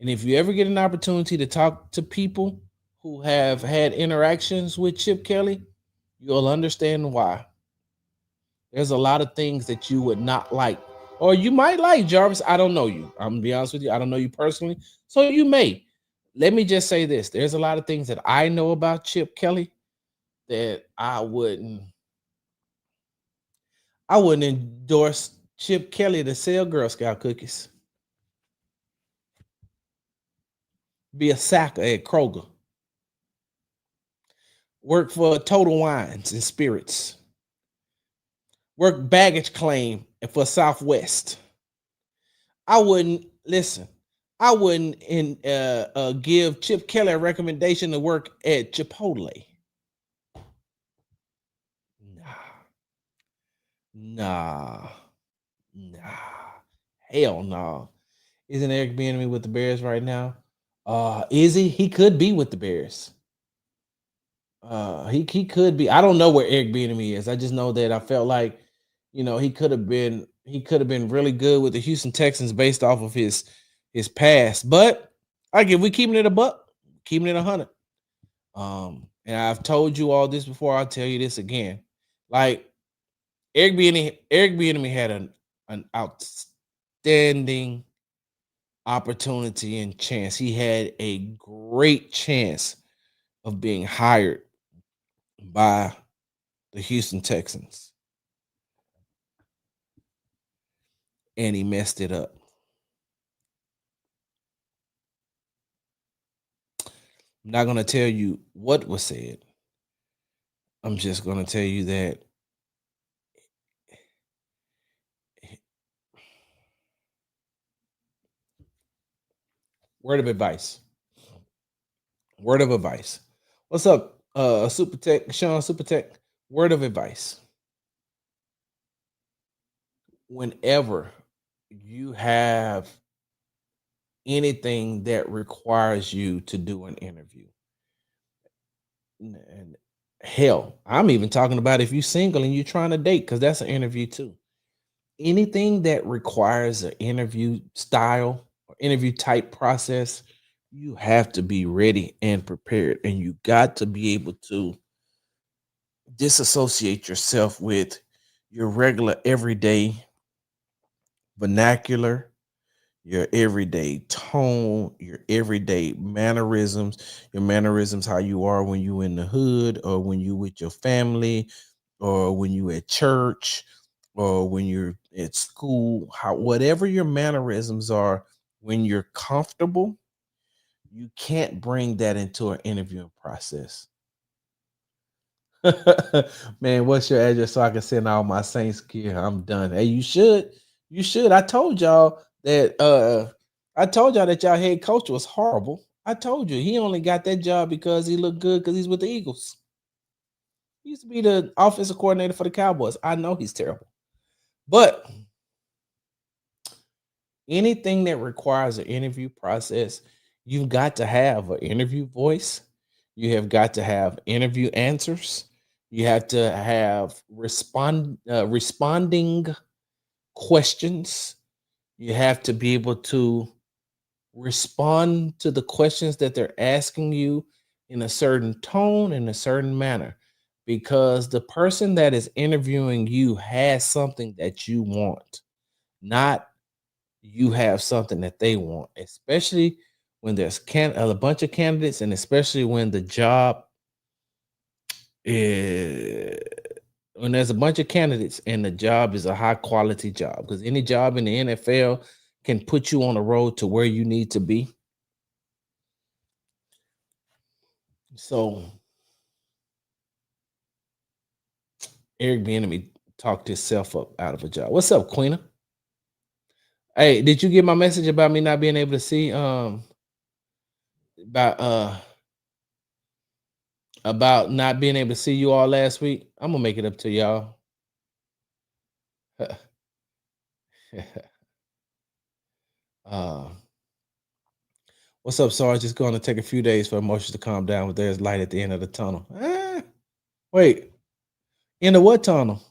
And if you ever get an opportunity to talk to people who have had interactions with Chip Kelly, you'll understand why. There's a lot of things that you would not like, or you might like, Jarvis. I don't know you. I'm gonna be honest with you. I don't know you personally, so you may. Let me just say this: there's a lot of things that I know about Chip Kelly that I wouldn't endorse Chip Kelly to sell Girl Scout cookies, be a sacker at Kroger, work for Total Wines and Spirits, work baggage claim for Southwest. I wouldn't listen. I wouldn't give Chip Kelly a recommendation to work at Chipotle. Nah, nah, hell no. Isn't Eric Bieniemy with the Bears right now? Is he? He could be with the Bears. He could be. I don't know where Eric Bieniemy is. I just know that I felt like, he could have been really good with the Houston Texans based off of his past. But we keeping it a buck, keeping it 100. And I've told you all this before. I'll tell you this again. Like Eric Bieniemy had an outstanding opportunity and chance. He had a great chance of being hired by the Houston Texans, and he messed it up. I'm not going to tell you what was said. I'm just going to tell you that word of advice. Word of advice. What's up, Super Tech, Sean Super Tech? Word of advice. Whenever you have anything that requires you to do an interview, and hell, I'm even talking about if you're single and you're trying to date, because that's an interview too. Anything that requires an interview style or interview type process, you have to be ready and prepared, and you got to be able to disassociate yourself with your regular everyday vernacular, your everyday tone, your everyday mannerisms, how you are when you in the hood, or when you with your family, or when you at church, or when you're at school, whatever your mannerisms are, when you're comfortable, you can't bring that into an interviewing process. Man, what's your address so I can send all my Saints gear? I'm done. Hey, you should. You should. I told y'all that y'all head coach was horrible. I told you he only got that job because he looked good because he's with the Eagles. He used to be the offensive coordinator for the Cowboys. I know he's terrible. But anything that requires an interview process, you've got to have an interview voice. You have got to have interview answers. You have to have responding questions. You have to be able to respond to the questions that they're asking you in a certain tone, in a certain manner, because the person that is interviewing you has something that you want, not you have something that they want, especially when there's a bunch of candidates, and especially when the job is when there's a bunch of candidates and the job is a high quality job, because any job in the NFL can put you on the road to where you need to be. So Eric Bieniemy talked himself up out of a job. What's up, Queena? Hey, did you get my message about me not being able to see about not being able to see you all last week? I'm gonna make it up to y'all. What's up, Sarge? It's going to take a few days for emotions to calm down, but there's light at the end of the tunnel. Wait, into what tunnel?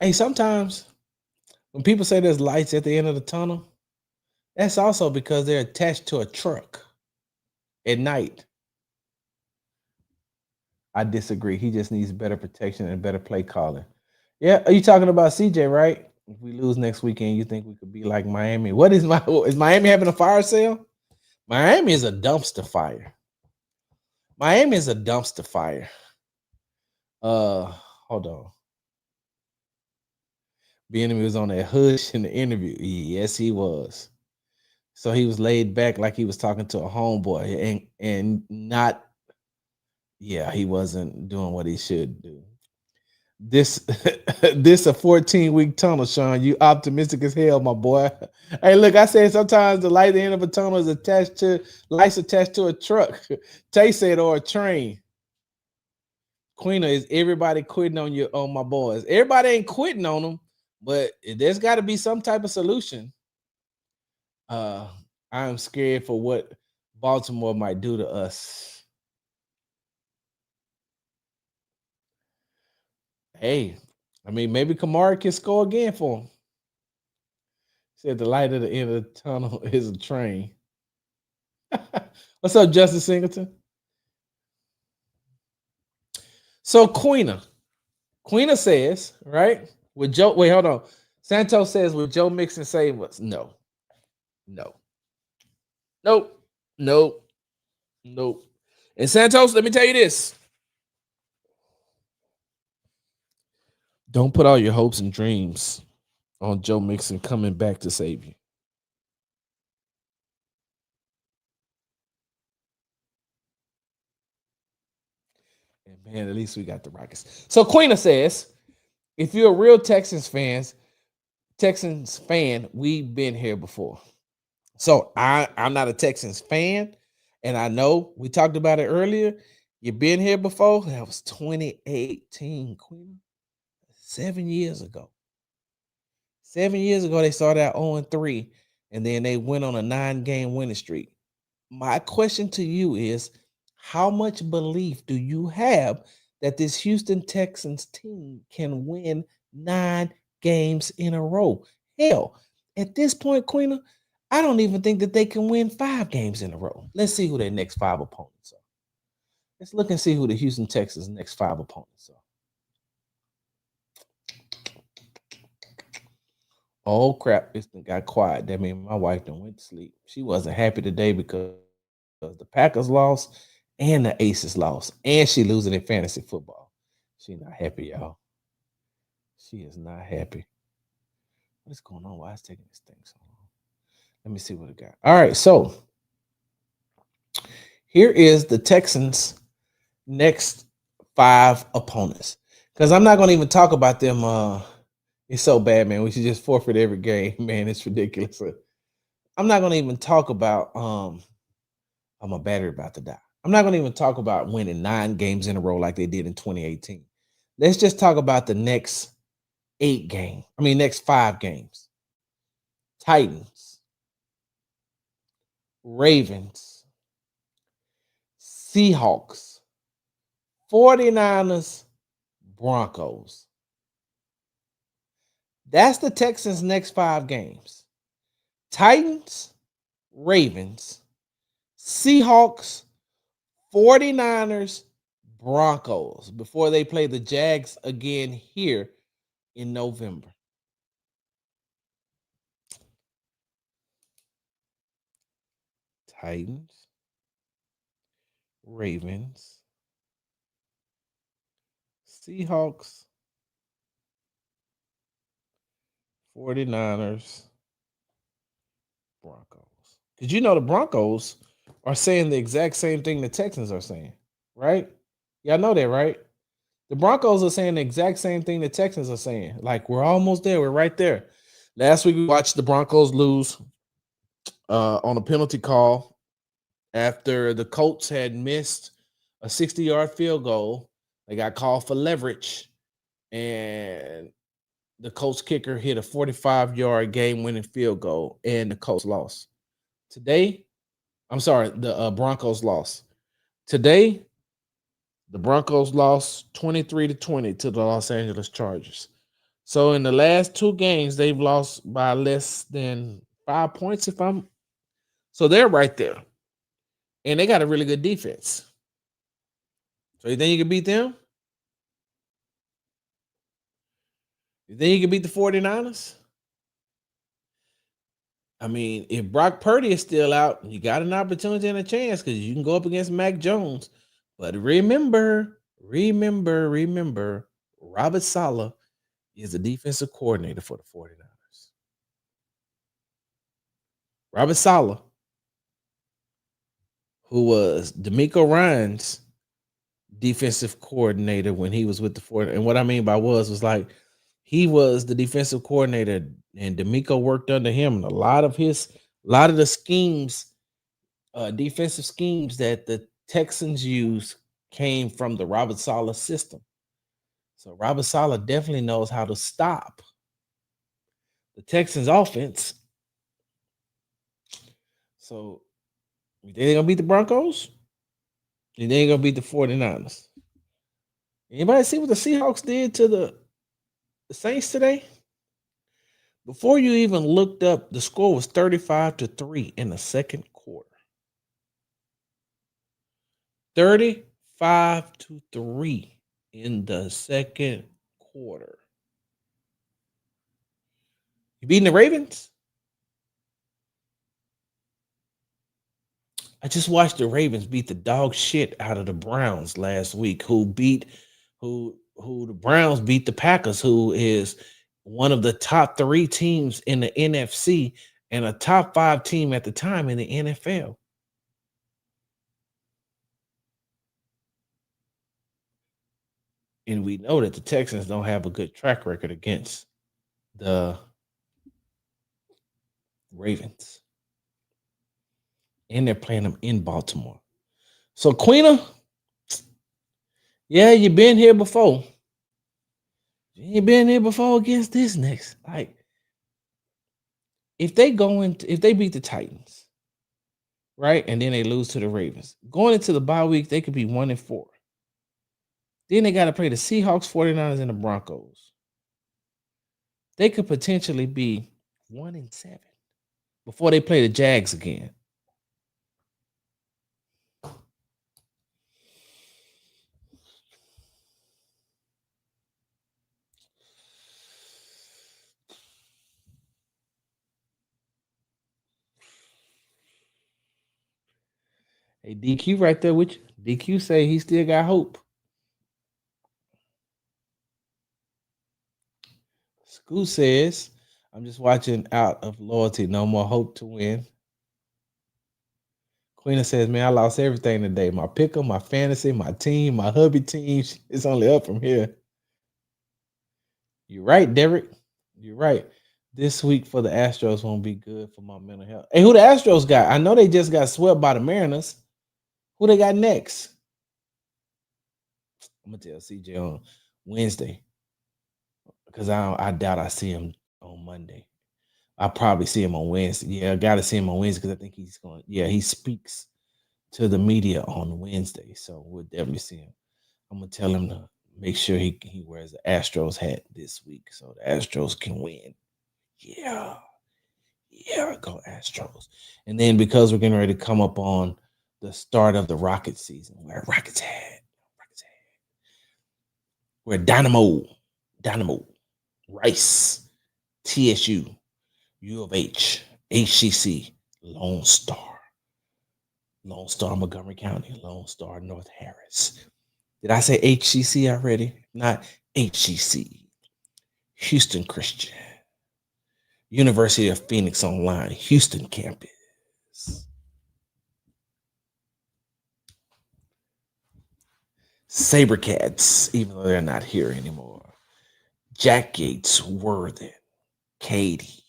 Hey, sometimes when people say there's lights at the end of the tunnel, that's also because they're attached to a truck at night. I disagree. He just needs better protection and better play calling. Yeah, are you talking about CJ, right? If we lose next weekend, you think we could be like Miami? What is Miami having a fire sale? Miami is a dumpster fire. Miami is a dumpster fire. Hold on. Bieniemy was on that hush in the interview. Yes, he was. So he was laid back like he was talking to a homeboy and not, yeah, he wasn't doing what he should do. This this a 14-week tunnel, Sean. You optimistic as hell, my boy. Hey, look, I said sometimes the light at the end of a tunnel is attached to a truck. Tay said, or a train. Queena, is everybody quitting on my boys? Everybody ain't quitting on them, but there's got to be some type of solution. I'm scared for what Baltimore might do to us. Hey, I mean, maybe Kamara can score again for him. Said the light at the end of the tunnel is a train. What's up, Justin Singleton? So Queena says, right? With Joe, wait, hold on. Santos says, would Joe Mixon save us? No. Nope. And Santos, let me tell you this. Don't put all your hopes and dreams on Joe Mixon coming back to save you. And man, at least we got the Rockets. So Queena says, if you're a real Texans fan, we've been here before. So I'm not a Texans fan, and I know we talked about it earlier. You've been here before. That was 2018, Queen. 7 years ago. 7 years ago, they started out 0-3, and then they went on a 9-game winning streak. My question to you is, how much belief do you have that this Houston Texans team can win 9 games in a row? Hell, at this point, Queena, I don't even think that they can win 5 games in a row. Let's see who their next 5 opponents are. Let's look and see who the Houston Texans' next 5 opponents are. Oh crap, this thing got quiet. That means my wife done went to sleep. She wasn't happy today because the Packers lost and the Aces lost, and she losing in fantasy football. She not happy, y'all. She is not happy. What's going on? Why is taking this thing so long? Let me see what it got. All right, so here is the Texans' next 5 opponents. Because I'm not going to even talk about them. It's so bad, man. We should just forfeit every game, man. It's ridiculous. I'm not going to even talk about my battery about to die. I'm not going to even talk about winning 9 games in a row like they did in 2018. Let's just talk about the next 5 games. Titans, Ravens, Seahawks, 49ers, Broncos. That's the Texans' next 5 games. Titans, Ravens, Seahawks, 49ers, Broncos before they play the Jags again here in November. Titans, Ravens, Seahawks, 49ers, Broncos. Did you know the Broncos are saying the exact same thing the Texans are saying, right? Y'all know that, right? The Broncos are saying the exact same thing the Texans are saying. Like, we're almost there. We're right there. Last week, we watched the Broncos lose on a penalty call after the Colts had missed a 60-yard field goal. They got called for leverage, and the Colts kicker hit a 45-yard game-winning field goal, and the Colts lost. The Broncos lost. Today, the Broncos lost 23-20 to the Los Angeles Chargers. So in the last 2 games, they've lost by less than 5 points. So they're right there, and they got a really good defense. So you think you can beat them? You think you can beat the 49ers? I mean, if Brock Purdy is still out, you got an opportunity and a chance because you can go up against Mac Jones. But remember, Robert Saleh is the defensive coordinator for the 49ers. Robert Saleh, who was D'Amico Ryan's defensive coordinator when he was with the 49ers. And what I mean by was like he was the defensive coordinator and D'Amico worked under him. And a lot of the schemes, defensive schemes that the Texans use came from the Robert Saleh system. So Robert Saleh definitely knows how to stop the Texans offense. So you think they're gonna beat the Broncos? You think they're gonna beat the 49ers? Anybody see what the Seahawks did to the Saints today? Before you even looked up, the score was 35-3 in the second quarter. 35-3 in the second quarter. You beating the Ravens? I just watched the Ravens beat the dog shit out of the Browns last week, who the Browns beat the Packers, who is one of the top 3 teams in the NFC and a top 5 team at the time in the NFL. And we know that the Texans don't have a good track record against the Ravens. And they're playing them in Baltimore. So, Queena, yeah, you've been here before. You ain't been here before against this next. Like, if they beat the Titans, right, and then they lose to the Ravens, going into the bye week, they could be 1-4. Then they got to play the Seahawks, 49ers, and the Broncos. They could potentially be 1-7 before they play the Jags again. Hey, DQ right there with you. DQ say he still got hope. School says, I'm just watching out of loyalty. No more hope to win. Queena says, man, I lost everything today. My pick'em, my fantasy, my team, my hubby team. It's only up from here. You're right, Derek. You're right. This week for the Astros won't be good for my mental health. Hey, who the Astros got? I know they just got swept by the Mariners. Who they got next? I'm gonna tell CJ on Wednesday because I doubt I see him on Monday. I'll probably see him on Wednesday. Yeah, I gotta see him on Wednesday because I think he's going. Yeah, he speaks to the media on Wednesday, so we'll definitely see him. I'm gonna tell him to make sure he wears the Astros hat this week so the Astros can win. Yeah, go Astros. And then because we're getting ready to come up on the start of the Rocket season, where Rockets hat. We're Dynamo, Rice, TSU, U of H, HCC, Lone Star, Montgomery County, Lone Star, North Harris. Did I say HCC already? Not HCC. Houston Christian, University of Phoenix Online, Houston campus. Sabercats, even though they're not here anymore. Jack Gates, Worthing, Katy,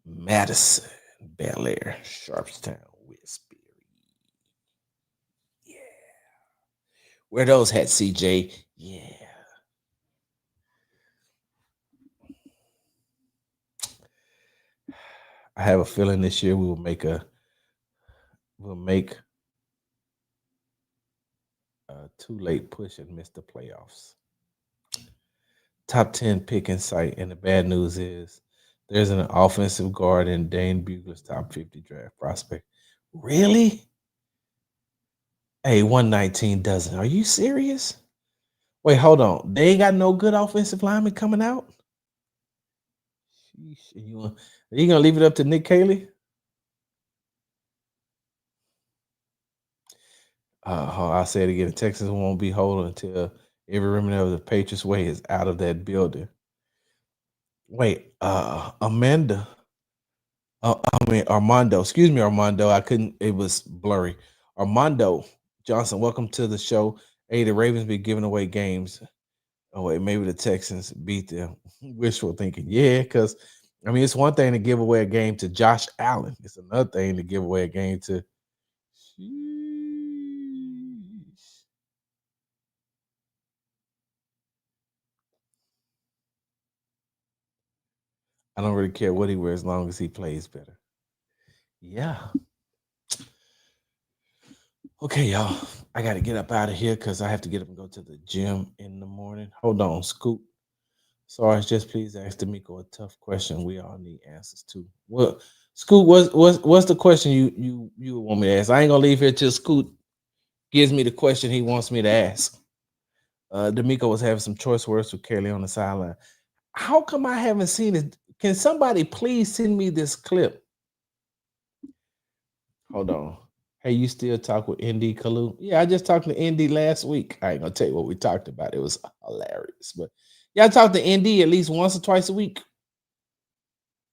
Madison, Bel Air, Sharpstown, Westbury. Yeah. Wear those hats, CJ. Yeah. I have a feeling this year we'll make a too late push and miss the playoffs. top 10 pick in sight. And the bad news is there's an offensive guard in Dane Bugler's top 50 draft prospect. Really? Hey, 119 doesn't. Are you serious? Wait, hold on. They ain't got no good offensive lineman coming out? Sheesh. Are you gonna leave it up to Nick Caley? I'll say it again. The Texans won't be whole until every remnant of the Patriots way is out of that building. Wait, Amanda. I mean Armando. Excuse me, Armando. I couldn't. It was blurry. Armando Johnson. Welcome to the show. Hey, the Ravens be giving away games. Oh wait, maybe the Texans beat them. Wishful thinking. Yeah, because I mean it's one thing to give away a game to Josh Allen. It's another thing to give away a game to. Sheesh. I don't really care what he wears as long as he plays better. Yeah. Okay, y'all. I got to get up out of here because I have to get up and go to the gym in the morning. Hold on, Scoop. Sorry, just please ask D'Amico a tough question. We all need answers to. Well, Scoop, what's the question you want me to ask? I ain't gonna leave here till Scoop gives me the question he wants me to ask. D'Amico was having some choice words with Kelly on the sideline. How come I haven't seen it? Can somebody please send me this clip? Hold on. Hey, you still talk with ND Kalu? Yeah, I just talked to ND last week. I ain't gonna tell you what we talked about. It was hilarious. But yeah, I talk to ND at least once or twice a week.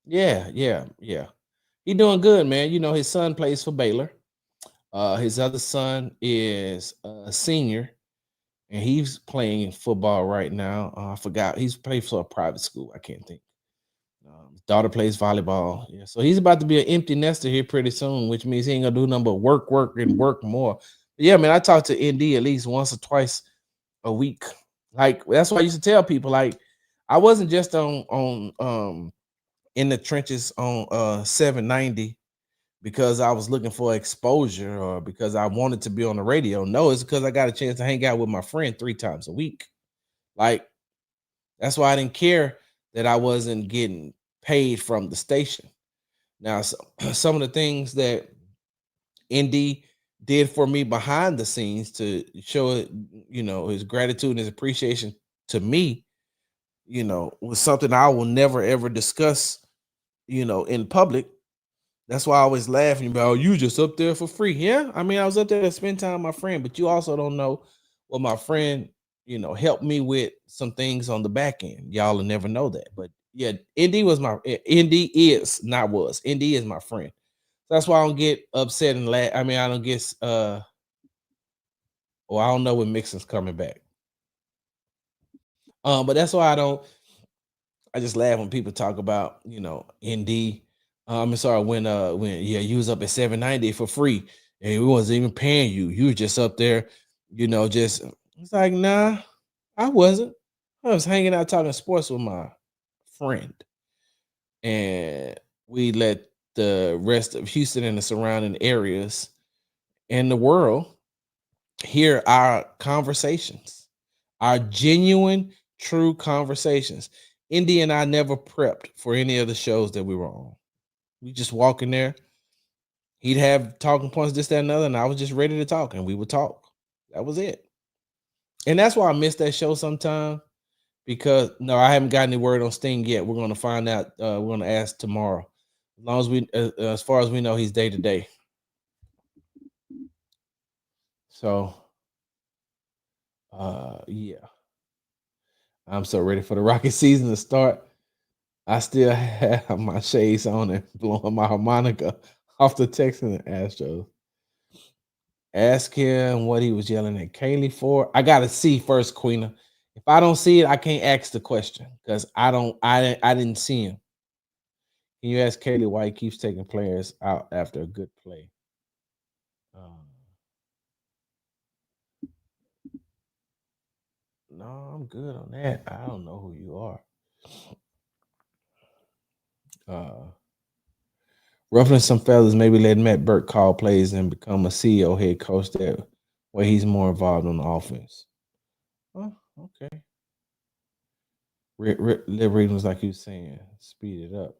Yeah. He doing good, man. You know, his son plays for Baylor. His other son is a senior, and he's playing football right now. I forgot. He's played for a private school. I can't think. His daughter plays volleyball. Yeah, so he's about to be an empty nester here pretty soon, which means he ain't gonna do nothing but work, and work more. But yeah, man, I talk to ND at least once or twice a week. Like that's why I used to tell people, like, I wasn't just on in the trenches on 790 because I was looking for exposure or because I wanted to be on the radio. No, it's because I got a chance to hang out with my friend 3 times a week. Like that's why I didn't care that I wasn't getting paid from the station. Now, some of the things that ND did for me behind the scenes to show, his gratitude and his appreciation to me, was something I will never ever discuss, in public. That's why I always laughing about, oh, you just up there for free. Yeah, I mean, I was up there to spend time with my friend, but you also don't know what my friend, helped me with some things on the back end. Y'all will never know that. But yeah, ND is not was. ND is my friend. That's why I don't get upset and laugh. I mean, I don't get or I don't know when Mixon's coming back. But that's why I just laugh when people talk about, ND. I'm sorry, when you was up at 790 for free and we wasn't even paying you. You were just up there, just it's like, nah, I wasn't. I was hanging out talking sports with my friend. And we let the rest of Houston and the surrounding areas and the world hear our conversations, our genuine, true conversations. Indy and I never prepped for any of the shows that we were on. We just walk in there. He'd have talking points, this, that, and other, and I was just ready to talk, and we would talk. That was it. And that's why I miss that show sometime because no, I haven't got any word on Sting yet. We're going to find out. We're going to ask tomorrow. As long as as far as we know, he's day to day. So, yeah, I'm so ready for the Rocket season to start. I still have my shades on and blowing my harmonica off the Texans and Astros. Ask him what he was yelling at Kaylee for. I gotta see first, Queena. If I don't see it, I can't ask the question because I didn't see him. Can you ask Kaylee why he keeps taking players out after a good play? No, I'm good on that. I don't know who you are. Ruffling some feathers, maybe let Matt Burke call plays and become a CEO head coach that way he's more involved on the offense. Oh, okay. Lip reading was like you saying, speed it up.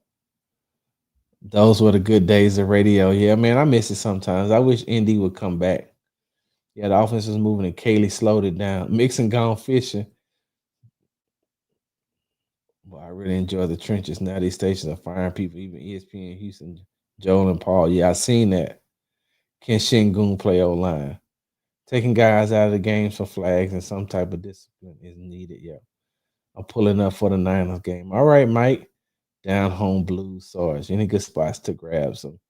Those were the good days of radio. Yeah, man, I miss it sometimes. I wish Indy would come back. Yeah, the offense was moving and Caley slowed it down. Mixon gone fishing. Well, I really enjoy the trenches. Now these stations are firing people, even ESPN, Houston, Joel and Paul. Yeah, I seen that. Can Shingun play O-line? Taking guys out of the games for flags and some type of discipline is needed. Yeah. I'm pulling up for the Niners game. All right, Mike. Down home blues Sarge. Any good spots to grab some?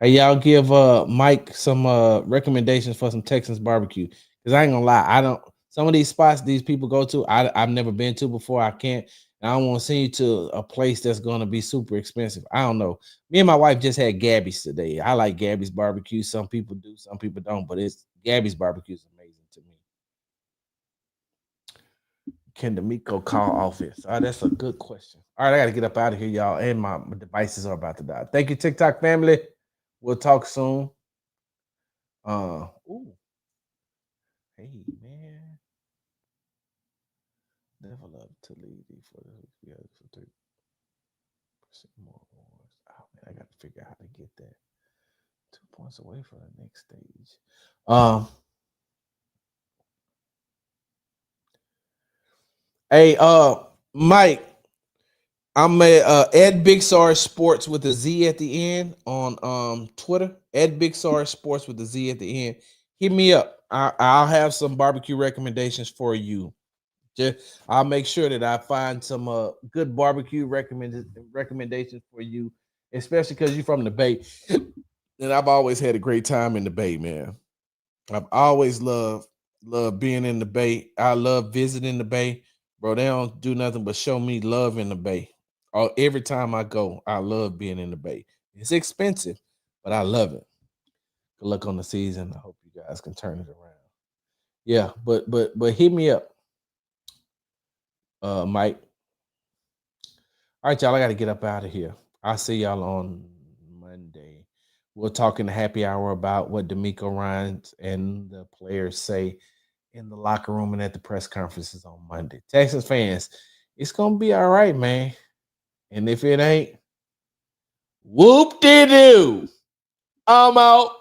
Hey, y'all give Mike some recommendations for some Texans barbecue. Cause I ain't gonna lie, I don't some of these spots these people go to, I've never been to before. I can't, and I don't want to send you to a place that's gonna be super expensive. I don't know. Me and my wife just had Gabby's today. I like Gabby's barbecue. Some people do, some people don't, but it's Gabby's barbecue is amazing to me. Can D'Amico call offense? That's a good question. All right, I got to get up out of here, y'all, and my devices are about to die. Thank you, TikTok family. We'll talk soon. Ooh, hey man, level up to lead for the 3% more awards. Oh man, I got to figure out how to get that 2 points away from the next stage. Hey, Mike, I'm at Ed Big Sar Sports with a Z at the end on Twitter. Ed Big Sar Sports with a Z at the end. Hit me up. I'll have some barbecue recommendations for you. Just I'll make sure that I find some good barbecue recommendations for you, especially because you're from the Bay. And I've always had a great time in the Bay, man. I've always loved being in the Bay. I love visiting the Bay, bro. They don't do nothing but show me love in the Bay. Every time I go, I love being in the Bay. It's expensive, but I love it. Good luck on the season. I hope you guys can turn it around. Yeah, but hit me up, Mike. All right, y'all. I got to get up out of here. I'll see y'all on Monday. We'll talk in the happy hour about what D'Amico Ryans and the players say in the locker room and at the press conferences on Monday. Texas fans, it's gonna be all right, man. And if it ain't, whoop de doo. I'm out.